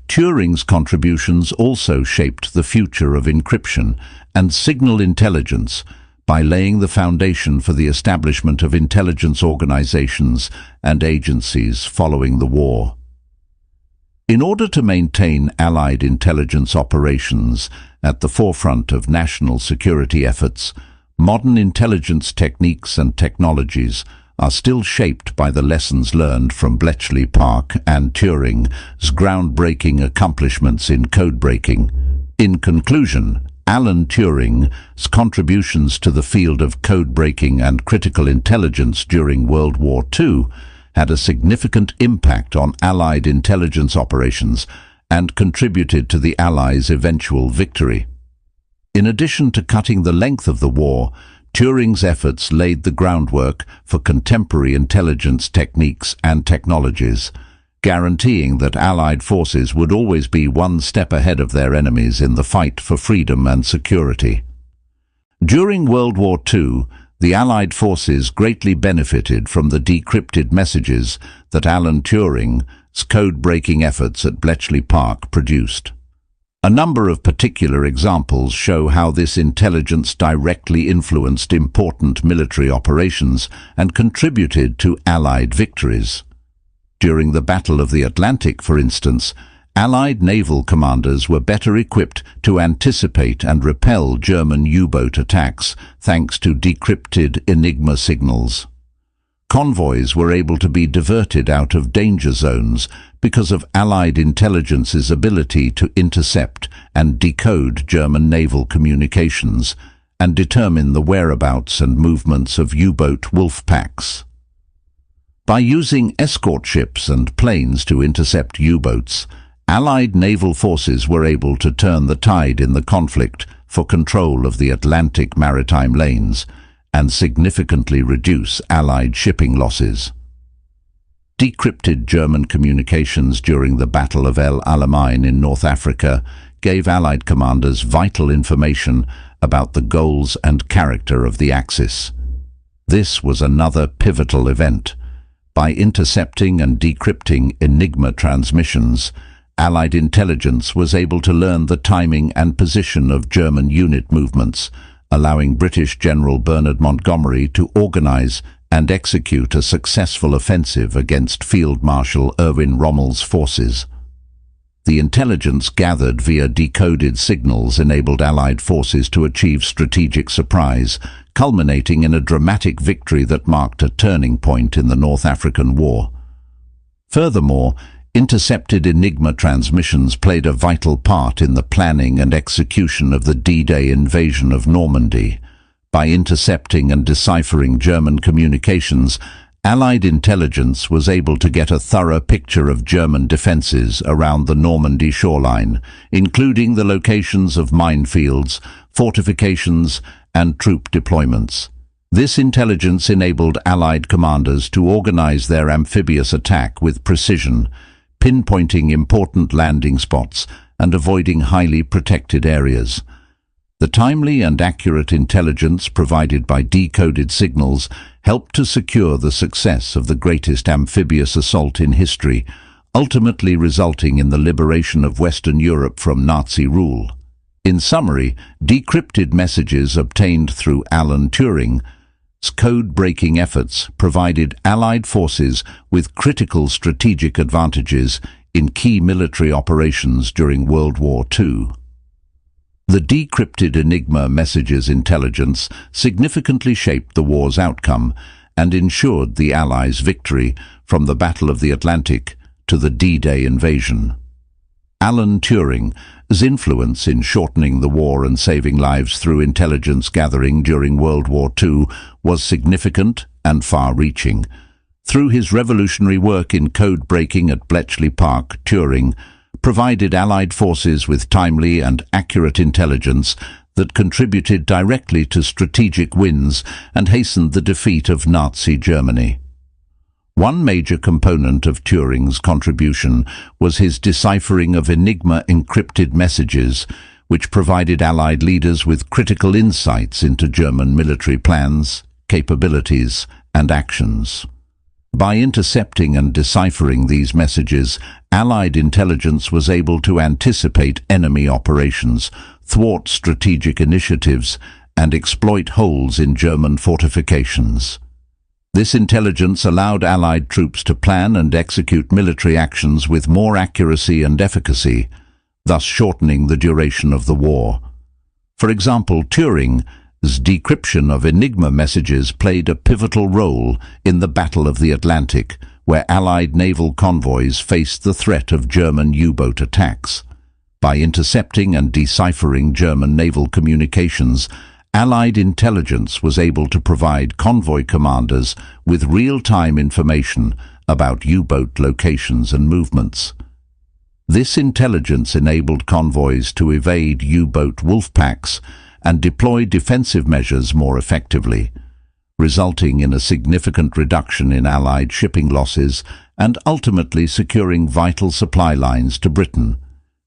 Turing's contributions also shaped the future of encryption and signal intelligence by laying the foundation for the establishment of intelligence organizations and agencies following the war. In order to maintain Allied intelligence operations at the forefront of national security efforts, modern intelligence techniques and technologies are still shaped by the lessons learned from Bletchley Park and Turing's groundbreaking accomplishments in codebreaking. In conclusion, Alan Turing's contributions to the field of codebreaking and critical intelligence during World War II had a significant impact on Allied intelligence operations and contributed to the Allies' eventual victory. In addition to cutting the length of the war, Turing's efforts laid the groundwork for contemporary intelligence techniques and technologies, guaranteeing that Allied forces would always be one step ahead of their enemies in the fight for freedom and security. During World War II, the Allied forces greatly benefited from the decrypted messages that Alan Turing's code-breaking efforts at Bletchley Park produced. A number of particular examples show how this intelligence directly influenced important military operations and contributed to Allied victories. During the Battle of the Atlantic, for instance, Allied naval commanders were better equipped to anticipate and repel German U-boat attacks thanks to decrypted Enigma signals. Convoys were able to be diverted out of danger zones because of Allied intelligence's ability to intercept and decode German naval communications and determine the whereabouts and movements of U-boat wolf packs. By using escort ships and planes to intercept U-boats, Allied naval forces were able to turn the tide in the conflict for control of the Atlantic maritime lanes and significantly reduce Allied shipping losses. Decrypted German communications during the Battle of El Alamein in North Africa gave Allied commanders vital information about the goals and character of the Axis. This was another pivotal event. By intercepting and decrypting Enigma transmissions, Allied intelligence was able to learn the timing and position of German unit movements, allowing British General Bernard Montgomery to organize and execute a successful offensive against Field Marshal Erwin Rommel's forces. The intelligence gathered via decoded signals enabled Allied forces to achieve strategic surprise, culminating in a dramatic victory that marked a turning point in the North African War. Furthermore, intercepted Enigma transmissions played a vital part in the planning and execution of the D-Day invasion of Normandy. By intercepting and deciphering German communications, Allied intelligence was able to get a thorough picture of German defenses around the Normandy shoreline, including the locations of minefields, fortifications, and troop deployments. This intelligence enabled Allied commanders to organize their amphibious attack with precision, pinpointing important landing spots and avoiding highly protected areas. The timely and accurate intelligence provided by decoded signals helped to secure the success of the greatest amphibious assault in history, ultimately resulting in the liberation of Western Europe from Nazi rule. In summary, decrypted messages obtained through Alan Turing's code-breaking efforts provided Allied forces with critical strategic advantages in key military operations during World War II. The decrypted Enigma messages intelligence significantly shaped the war's outcome and ensured the Allies' victory from the Battle of the Atlantic to the D-Day invasion. Alan Turing's influence in shortening the war and saving lives through intelligence gathering during World War II was significant and far-reaching. Through his revolutionary work in code-breaking at Bletchley Park, Turing provided Allied forces with timely and accurate intelligence that contributed directly to strategic wins and hastened the defeat of Nazi Germany. One major component of Turing's contribution was his deciphering of Enigma encrypted messages, which provided Allied leaders with critical insights into German military plans, capabilities, and actions. By intercepting and deciphering these messages, Allied intelligence was able to anticipate enemy operations, thwart strategic initiatives, and exploit holes in German fortifications. This intelligence allowed Allied troops to plan and execute military actions with more accuracy and efficacy, thus shortening the duration of the war. For example, Turing's decryption of Enigma messages played a pivotal role in the Battle of the Atlantic, where Allied naval convoys faced the threat of German U-boat attacks. By intercepting and deciphering German naval communications, Allied intelligence was able to provide convoy commanders with real-time information about U-boat locations and movements. This intelligence enabled convoys to evade U-boat wolf packs and deploy defensive measures more effectively, resulting in a significant reduction in Allied shipping losses and ultimately securing vital supply lines to Britain.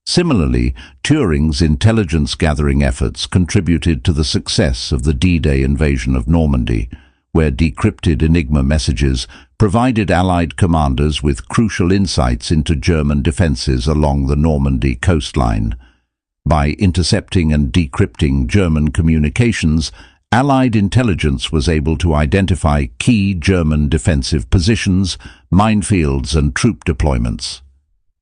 Similarly, Turing's intelligence-gathering efforts contributed to the success of the D-Day invasion of Normandy, where decrypted Enigma messages provided Allied commanders with crucial insights into German defenses along the Normandy coastline. By intercepting and decrypting German communications, Allied intelligence was able to identify key German defensive positions, minefields, and troop deployments.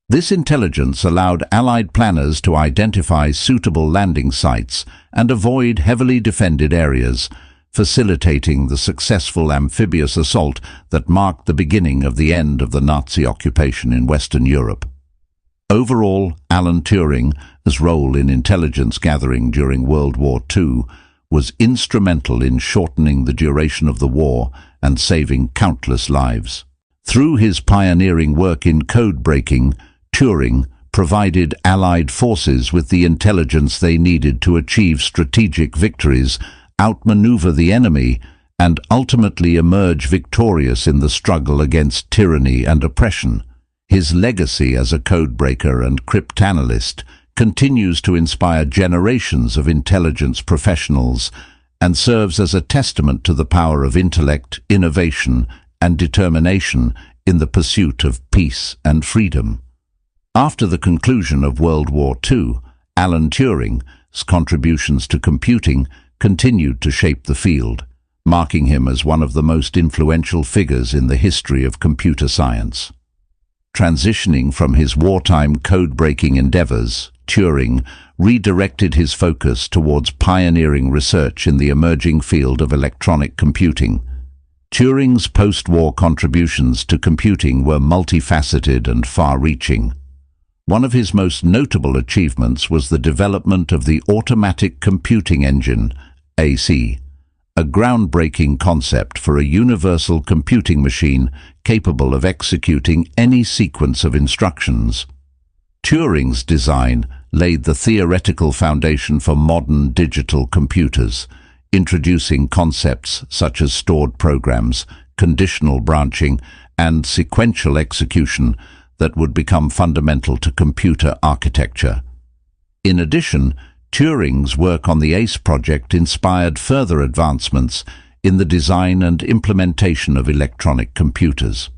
This intelligence allowed Allied planners to identify suitable landing sites and avoid heavily defended areas, facilitating the successful amphibious assault that marked the beginning of the end of the Nazi occupation in Western Europe. Overall, Alan Turing's role in intelligence gathering during World War II was instrumental in shortening the duration of the war and saving countless lives. Through his pioneering work in code-breaking, Turing provided Allied forces with the intelligence they needed to achieve strategic victories, outmaneuver the enemy, and ultimately emerge victorious in the struggle against tyranny and oppression. His legacy as a codebreaker and cryptanalyst continues to inspire generations of intelligence professionals and serves as a testament to the power of intellect, innovation, and determination in the pursuit of peace and freedom. After the conclusion of World War II, Alan Turing's contributions to computing continued to shape the field, marking him as one of the most influential figures in the history of computer science. Transitioning from his wartime code-breaking endeavors, Turing redirected his focus towards pioneering research in the emerging field of electronic computing. Turing's post-war contributions to computing were multifaceted and far-reaching. One of his most notable achievements was the development of the Automatic Computing Engine, AC, a groundbreaking concept for a universal computing machine capable of executing any sequence of instructions. Turing's design laid the theoretical foundation for modern digital computers, introducing concepts such as stored programs, conditional branching, and sequential execution that would become fundamental to computer architecture. In addition, Turing's work on the ACE project inspired further advancements in the design and implementation of electronic computers.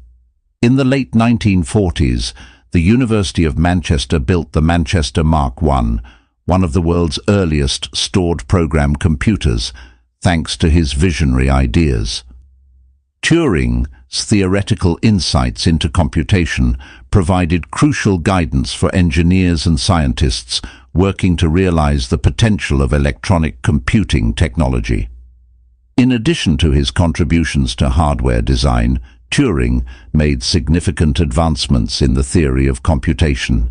In the late 1940s, the University of Manchester built the Manchester Mark I, one of the world's earliest stored program computers, thanks to his visionary ideas. Turing's theoretical insights into computation provided crucial guidance for engineers and scientists working to realize the potential of electronic computing technology. In addition to his contributions to hardware design, Turing made significant advancements in the theory of computation.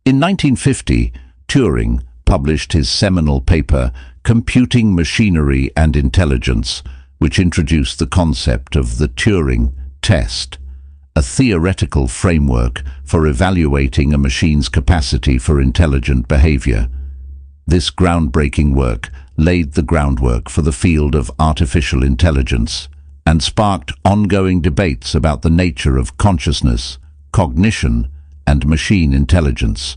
In 1950, Turing published his seminal paper, Computing Machinery and Intelligence, which introduced the concept of the Turing test, a theoretical framework for evaluating a machine's capacity for intelligent behavior. This groundbreaking work laid the groundwork for the field of artificial intelligence and sparked ongoing debates about the nature of consciousness, cognition, and machine intelligence.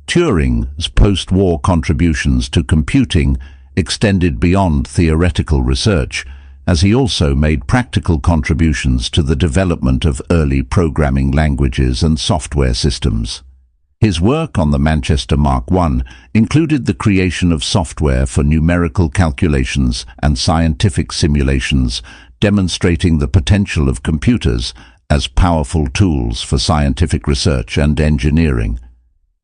Turing's post-war contributions to computing extended beyond theoretical research, as he also made practical contributions to the development of early programming languages and software systems. His work on the Manchester Mark I included the creation of software for numerical calculations and scientific simulations, demonstrating the potential of computers as powerful tools for scientific research and engineering.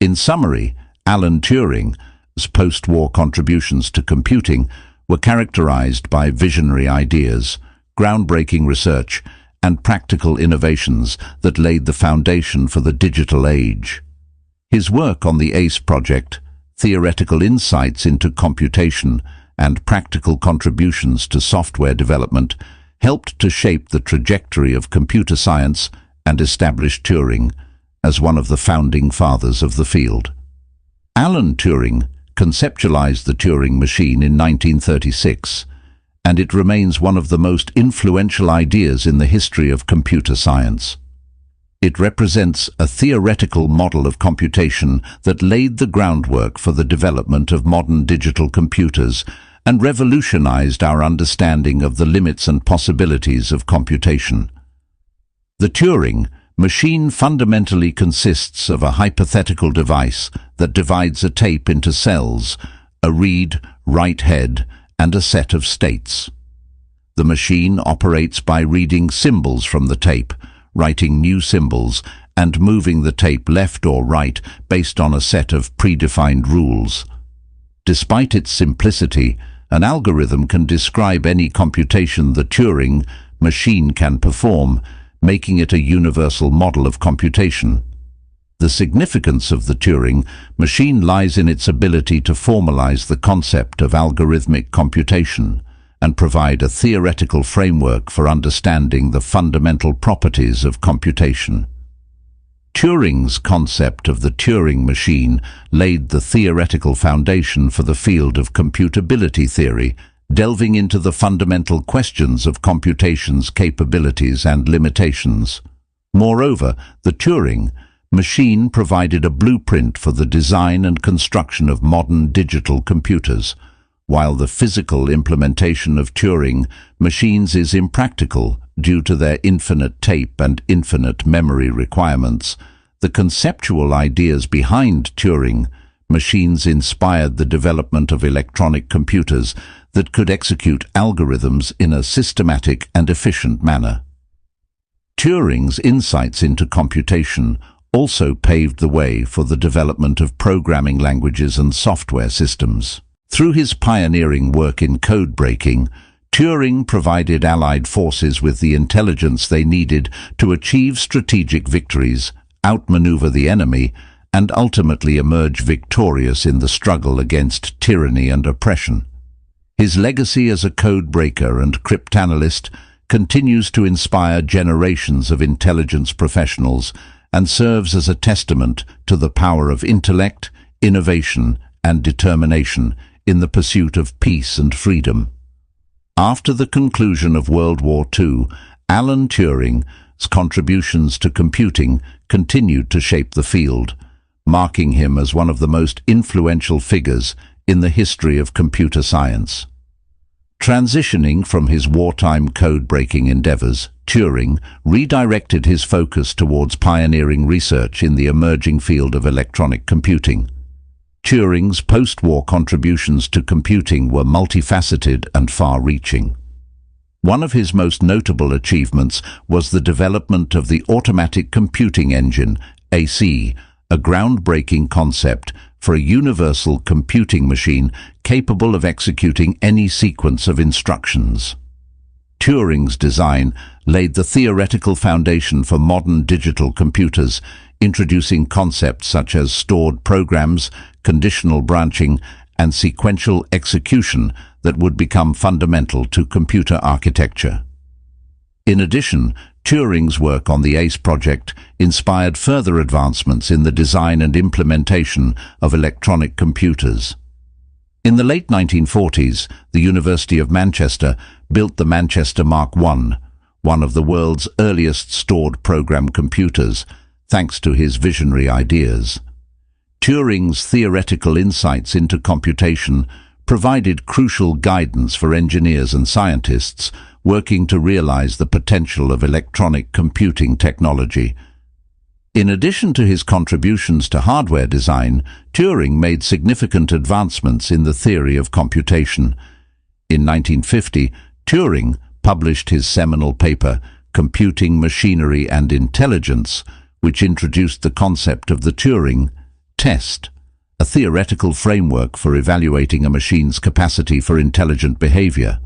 In summary, Alan Turing's post-war contributions to computing were characterized by visionary ideas, groundbreaking research, and practical innovations that laid the foundation for the digital age. His work on the ACE project, theoretical insights into computation, and practical contributions to software development helped to shape the trajectory of computer science and established Turing as one of the founding fathers of the field. Alan Turing conceptualized the Turing machine in 1936, and it remains one of the most influential ideas in the history of computer science. It represents a theoretical model of computation that laid the groundwork for the development of modern digital computers and revolutionized our understanding of the limits and possibilities of computation. The Turing machine fundamentally consists of a hypothetical device that divides a tape into cells, a read, write head, and a set of states. The machine operates by reading symbols from the tape, writing new symbols, and moving the tape left or right based on a set of predefined rules. Despite its simplicity, an algorithm can describe any computation the Turing machine can perform, making it a universal model of computation. The significance of the Turing machine lies in its ability to formalize the concept of algorithmic computation and provide a theoretical framework for understanding the fundamental properties of computation. Turing's concept of the Turing machine laid the theoretical foundation for the field of computability theory, delving into the fundamental questions of computation's capabilities and limitations. Moreover, the Turing machine provided a blueprint for the design and construction of modern digital computers. While the physical implementation of Turing machines is impractical due to their infinite tape and infinite memory requirements, the conceptual ideas behind Turing machines inspired the development of electronic computers that could execute algorithms in a systematic and efficient manner. Turing's insights into computation also paved the way for the development of programming languages and software systems. Through his pioneering work in codebreaking, Turing provided Allied forces with the intelligence they needed to achieve strategic victories, outmaneuver the enemy, and ultimately emerge victorious in the struggle against tyranny and oppression. His legacy as a codebreaker and cryptanalyst continues to inspire generations of intelligence professionals and serves as a testament to the power of intellect, innovation, and determination in the pursuit of peace and freedom. After the conclusion of World War II, Alan Turing's contributions to computing continued to shape the field, marking him as one of the most influential figures in the history of computer science. Transitioning from his wartime code-breaking endeavors, Turing redirected his focus towards pioneering research in the emerging field of electronic computing. Turing's post-war contributions to computing were multifaceted and far-reaching. One of his most notable achievements was the development of the automatic computing engine, AC, a groundbreaking concept for a universal computing machine capable of executing any sequence of instructions. Turing's design laid the theoretical foundation for modern digital computers, introducing concepts such as stored programs, conditional branching, and sequential execution that would become fundamental to computer architecture. In addition, Turing's work on the ACE project inspired further advancements in the design and implementation of electronic computers. In the late 1940s, the University of Manchester built the Manchester Mark I, one of the world's earliest stored program computers, thanks to his visionary ideas. Turing's theoretical insights into computation provided crucial guidance for engineers and scientists working to realize the potential of electronic computing technology. In addition to his contributions to hardware design, Turing made significant advancements in the theory of computation. In 1950, Turing published his seminal paper, Computing Machinery and Intelligence, which introduced the concept of the Turing test, a theoretical framework for evaluating a machine's capacity for intelligent behavior.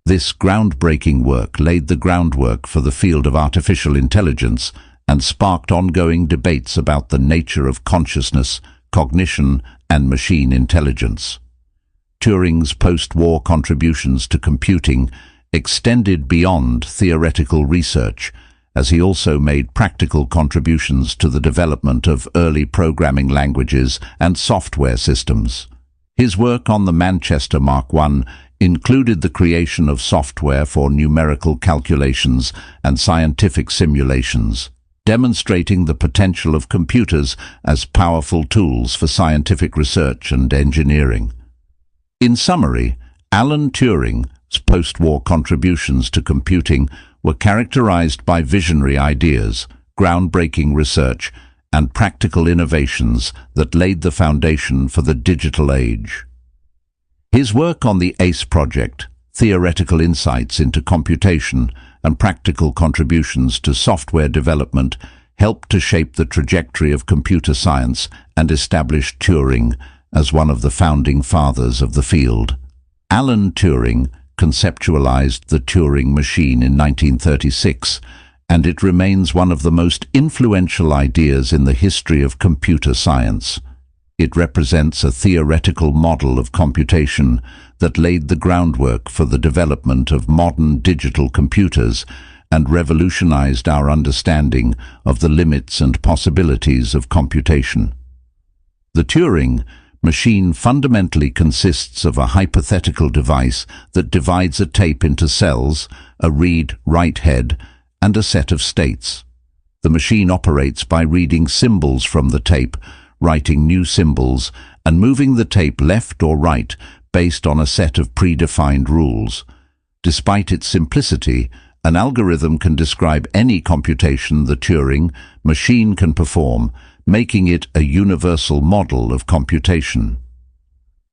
This groundbreaking work laid the groundwork for the field of artificial intelligence and sparked ongoing debates about the nature of consciousness, cognition, and machine intelligence. Turing's post-war contributions to computing extended beyond theoretical research, as he also made practical contributions to the development of early programming languages and software systems. His work on the Manchester Mark I included the creation of software for numerical calculations and scientific simulations, demonstrating the potential of computers as powerful tools for scientific research and engineering. In summary, Alan Turing's post-war contributions to computing were characterized by visionary ideas, groundbreaking research, and practical innovations that laid the foundation for the digital age. His work on the ACE project, theoretical insights into computation, and practical contributions to software development helped to shape the trajectory of computer science and established Turing as one of the founding fathers of the field. Alan Turing conceptualized the Turing machine in 1936, and it remains one of the most influential ideas in the history of computer science. It represents a theoretical model of computation that laid the groundwork for the development of modern digital computers and revolutionized our understanding of the limits and possibilities of computation. The Turing machine fundamentally consists of a hypothetical device that divides a tape into cells, a read-write head, and a set of states. The machine operates by reading symbols from the tape, writing new symbols, and moving the tape left or right based on a set of predefined rules. Despite its simplicity, an algorithm can describe any computation the Turing machine can perform, making it a universal model of computation.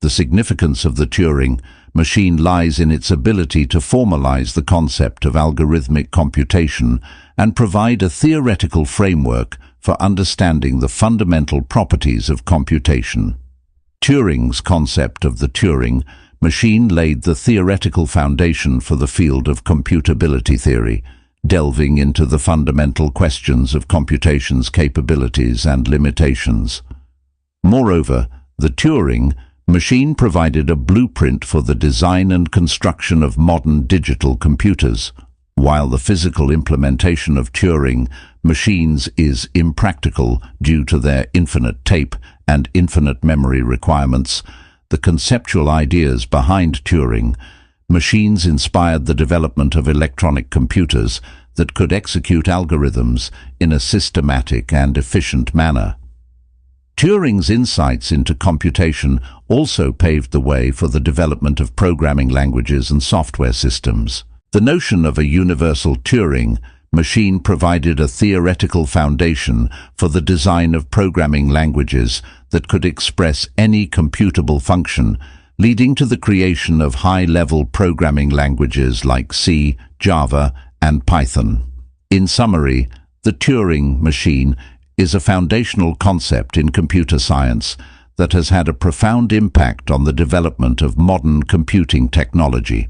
The significance of the Turing machine lies in its ability to formalize the concept of algorithmic computation and provide a theoretical framework for understanding the fundamental properties of computation. Turing's concept of the Turing machine laid the theoretical foundation for the field of computability theory, delving into the fundamental questions of computation's capabilities and limitations. Moreover, the Turing machine provided a blueprint for the design and construction of modern digital computers. While the physical implementation of Turing machines is impractical due to their infinite tape and infinite memory requirements, the conceptual ideas behind Turing machines inspired the development of electronic computers that could execute algorithms in a systematic and efficient manner. Turing's insights into computation also paved the way for the development of programming languages and software systems. The notion of a universal Turing machine provided a theoretical foundation for the design of programming languages that could express any computable function, leading to the creation of high-level programming languages like C, Java, and Python. In summary, the Turing machine is a foundational concept in computer science that has had a profound impact on the development of modern computing technology.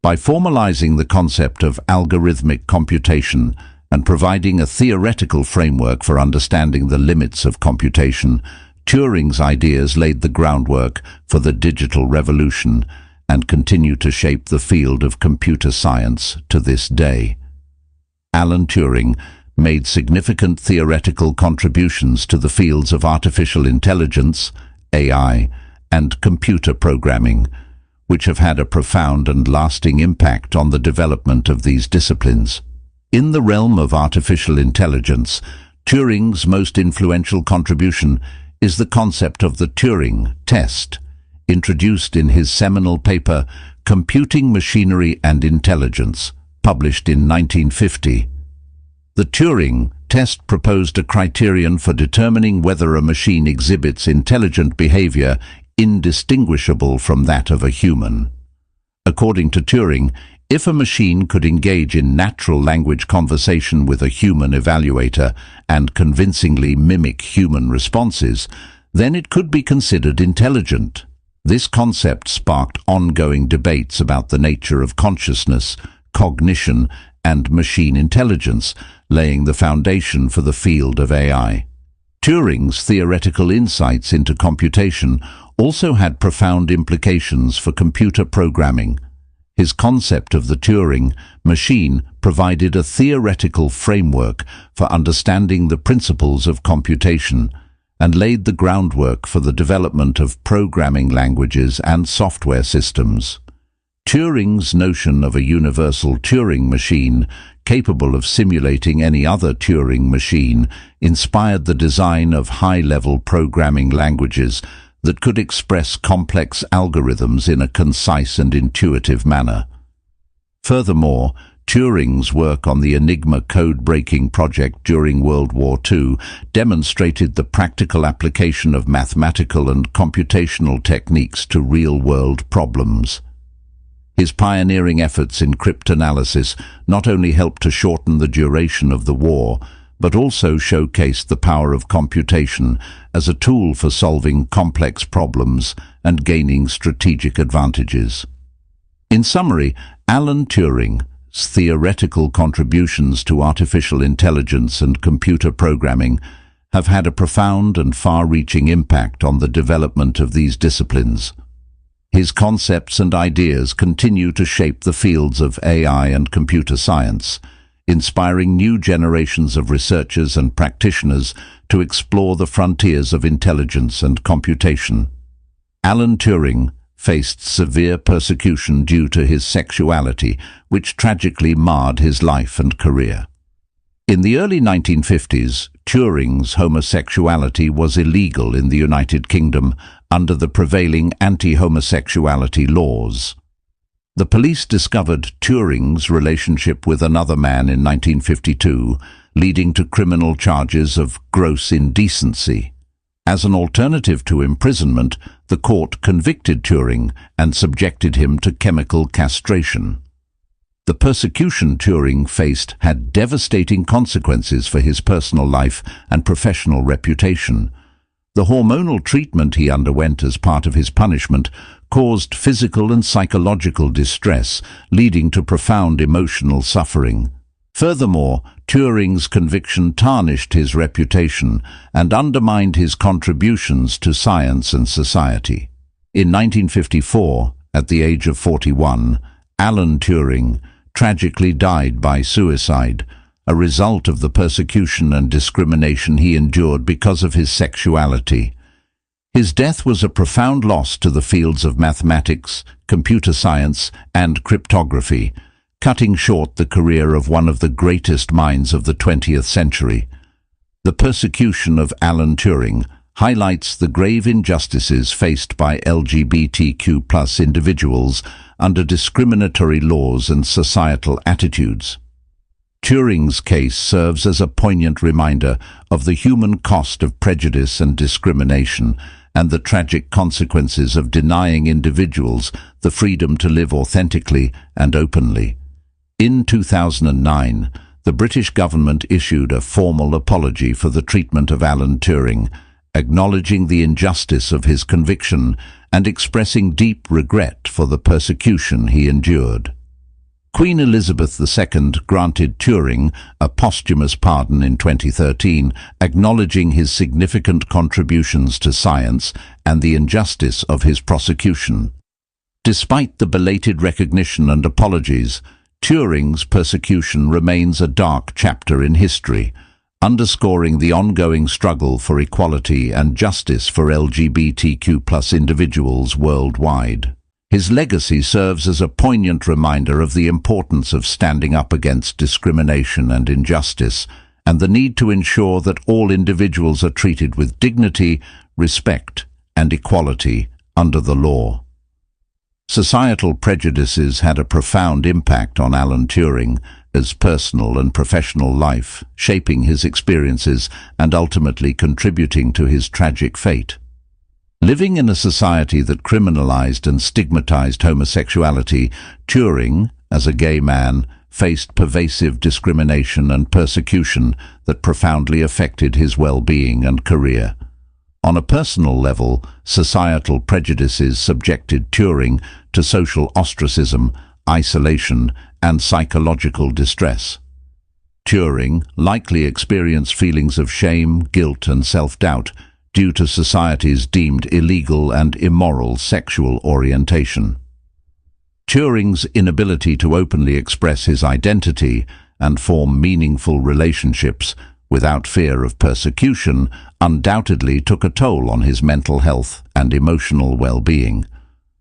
By formalizing the concept of algorithmic computation and providing a theoretical framework for understanding the limits of computation, Turing's ideas laid the groundwork for the digital revolution and continue to shape the field of computer science to this day. Alan Turing made significant theoretical contributions to the fields of artificial intelligence, AI, and computer programming, which have had a profound and lasting impact on the development of these disciplines. In the realm of artificial intelligence, Turing's most influential contribution is the concept of the Turing test, introduced in his seminal paper, Computing Machinery and Intelligence, published in 1950. The Turing test proposed a criterion for determining whether a machine exhibits intelligent behavior indistinguishable from that of a human. According to Turing, if a machine could engage in natural language conversation with a human evaluator and convincingly mimic human responses, then it could be considered intelligent. This concept sparked ongoing debates about the nature of consciousness, cognition, and machine intelligence, laying the foundation for the field of AI. Turing's theoretical insights into computation also had profound implications for computer programming. His concept of the Turing machine provided a theoretical framework for understanding the principles of computation and laid the groundwork for the development of programming languages and software systems. Turing's notion of a universal Turing machine capable of simulating any other Turing machine inspired the design of high-level programming languages that could express complex algorithms in a concise and intuitive manner. Furthermore, Turing's work on the Enigma code-breaking project during World War II demonstrated the practical application of mathematical and computational techniques to real-world problems. His pioneering efforts in cryptanalysis not only helped to shorten the duration of the war, but also showcased the power of computation as a tool for solving complex problems and gaining strategic advantages. In summary, Alan Turing's theoretical contributions to artificial intelligence and computer programming have had a profound and far-reaching impact on the development of these disciplines. His concepts and ideas continue to shape the fields of AI and computer science, inspiring new generations of researchers and practitioners to explore the frontiers of intelligence and computation. Alan Turing faced severe persecution due to his sexuality, which tragically marred his life and career. In the early 1950s, Turing's homosexuality was illegal in the United Kingdom under the prevailing anti-homosexuality laws. The police discovered Turing's relationship with another man in 1952, leading to criminal charges of gross indecency. As an alternative to imprisonment, the court convicted Turing and subjected him to chemical castration. The persecution Turing faced had devastating consequences for his personal life and professional reputation. The hormonal treatment he underwent as part of his punishment caused physical and psychological distress, leading to profound emotional suffering. Furthermore, Turing's conviction tarnished his reputation and undermined his contributions to science and society. In 1954, at the age of 41, Alan Turing tragically died by suicide, a result of the persecution and discrimination he endured because of his sexuality. His death was a profound loss to the fields of mathematics, computer science, and cryptography, cutting short the career of one of the greatest minds of the 20th century. The persecution of Alan Turing highlights the grave injustices faced by LGBTQ+ individuals under discriminatory laws and societal attitudes. Turing's case serves as a poignant reminder of the human cost of prejudice and discrimination and the tragic consequences of denying individuals the freedom to live authentically and openly. In 2009, the British government issued a formal apology for the treatment of Alan Turing, acknowledging the injustice of his conviction and expressing deep regret for the persecution he endured. Queen Elizabeth II granted Turing a posthumous pardon in 2013, acknowledging his significant contributions to science and the injustice of his prosecution. Despite the belated recognition and apologies, Turing's persecution remains a dark chapter in history, underscoring the ongoing struggle for equality and justice for LGBTQ+ individuals worldwide. His legacy serves as a poignant reminder of the importance of standing up against discrimination and injustice, and the need to ensure that all individuals are treated with dignity, respect, and equality under the law. Societal prejudices had a profound impact on Alan Turing, his personal and professional life, shaping his experiences and ultimately contributing to his tragic fate. Living in a society that criminalized and stigmatized homosexuality, Turing, as a gay man, faced pervasive discrimination and persecution that profoundly affected his well-being and career. On a personal level, societal prejudices subjected Turing to social ostracism, isolation, and psychological distress. Turing likely experienced feelings of shame, guilt, and self-doubt due to society's deemed illegal and immoral sexual orientation. Turing's inability to openly express his identity and form meaningful relationships without fear of persecution undoubtedly took a toll on his mental health and emotional well-being.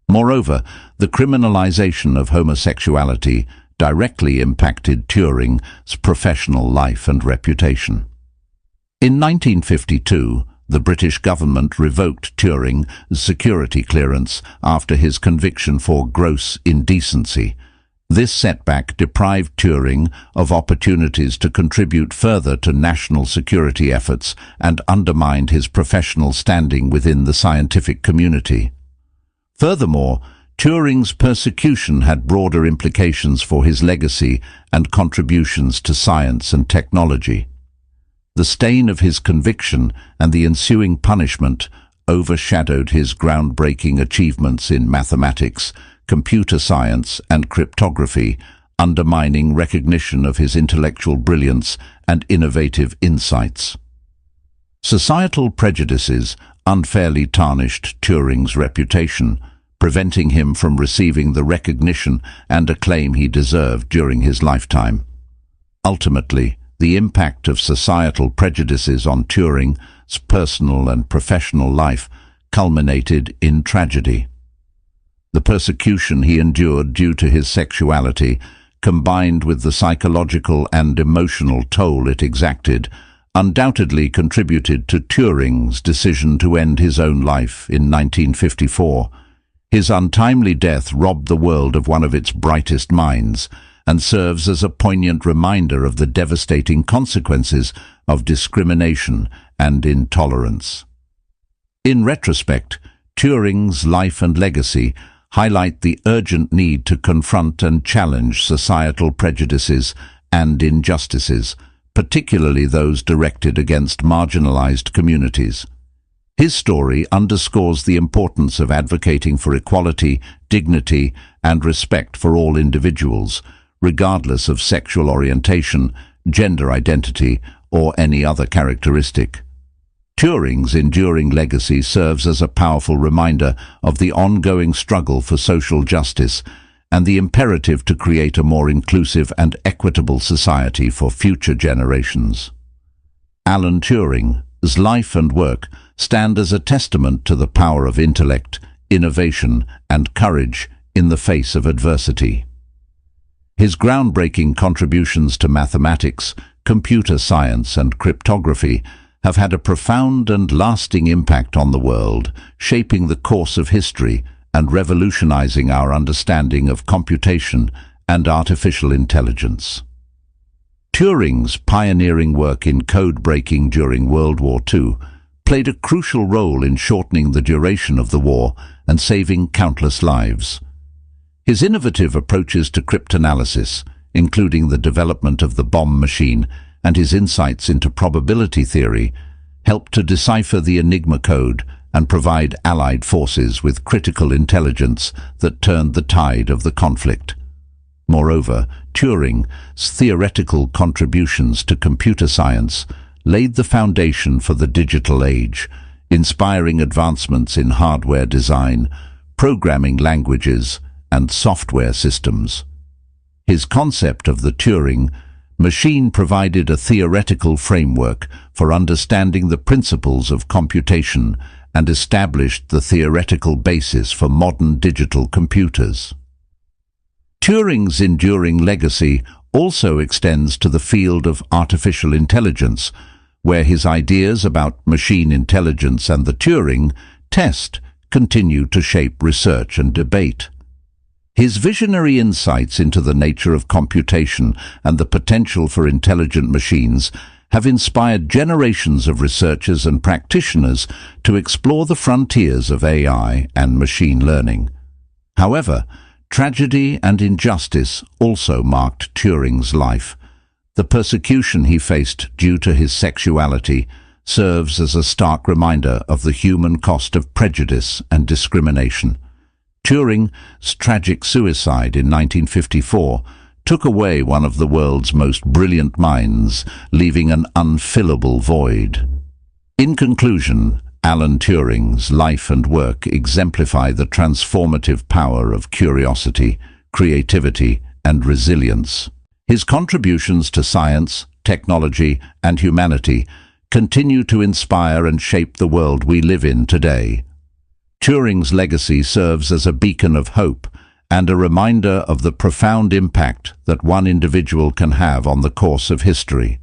Moreover, the criminalization of homosexuality directly impacted Turing's professional life and reputation. In 1952, the British government revoked Turing's security clearance after his conviction for gross indecency. This setback deprived Turing of opportunities to contribute further to national security efforts and undermined his professional standing within the scientific community. Furthermore, Turing's persecution had broader implications for his legacy and contributions to science and technology. The stain of his conviction and the ensuing punishment overshadowed his groundbreaking achievements in mathematics, computer science, and cryptography, undermining recognition of his intellectual brilliance and innovative insights. Societal prejudices unfairly tarnished Turing's reputation, preventing him from receiving the recognition and acclaim he deserved during his lifetime. Ultimately, the impact of societal prejudices on Turing's personal and professional life culminated in tragedy. The persecution he endured due to his sexuality, combined with the psychological and emotional toll it exacted, undoubtedly contributed to Turing's decision to end his own life in 1954. His untimely death robbed the world of one of its brightest minds, and serves as a poignant reminder of the devastating consequences of discrimination and intolerance. In retrospect, Turing's life and legacy highlight the urgent need to confront and challenge societal prejudices and injustices, particularly those directed against marginalized communities. His story underscores the importance of advocating for equality, dignity, and respect for all individuals, regardless of sexual orientation, gender identity, or any other characteristic. Turing's enduring legacy serves as a powerful reminder of the ongoing struggle for social justice and the imperative to create a more inclusive and equitable society for future generations. Alan Turing's life and work stand as a testament to the power of intellect, innovation, and courage in the face of adversity. His groundbreaking contributions to mathematics, computer science, and cryptography have had a profound and lasting impact on the world, shaping the course of history and revolutionizing our understanding of computation and artificial intelligence. Turing's pioneering work in code breaking during World War II played a crucial role in shortening the duration of the war and saving countless lives. His innovative approaches to cryptanalysis, including the development of the bomb machine and his insights into probability theory, helped to decipher the Enigma code and provide Allied forces with critical intelligence that turned the tide of the conflict. Moreover, Turing's theoretical contributions to computer science laid the foundation for the digital age, inspiring advancements in hardware design, programming languages, and software systems. His concept of the Turing machine provided a theoretical framework for understanding the principles of computation and established the theoretical basis for modern digital computers. Turing's enduring legacy also extends to the field of artificial intelligence, where his ideas about machine intelligence and the Turing test continue to shape research and debate. His visionary insights into the nature of computation and the potential for intelligent machines have inspired generations of researchers and practitioners to explore the frontiers of AI and machine learning. However, tragedy and injustice also marked Turing's life. The persecution he faced due to his sexuality serves as a stark reminder of the human cost of prejudice and discrimination. Turing's tragic suicide in 1954 took away one of the world's most brilliant minds, leaving an unfillable void. In conclusion, Alan Turing's life and work exemplify the transformative power of curiosity, creativity, and resilience. His contributions to science, technology, and humanity continue to inspire and shape the world we live in today. Turing's legacy serves as a beacon of hope and a reminder of the profound impact that one individual can have on the course of history.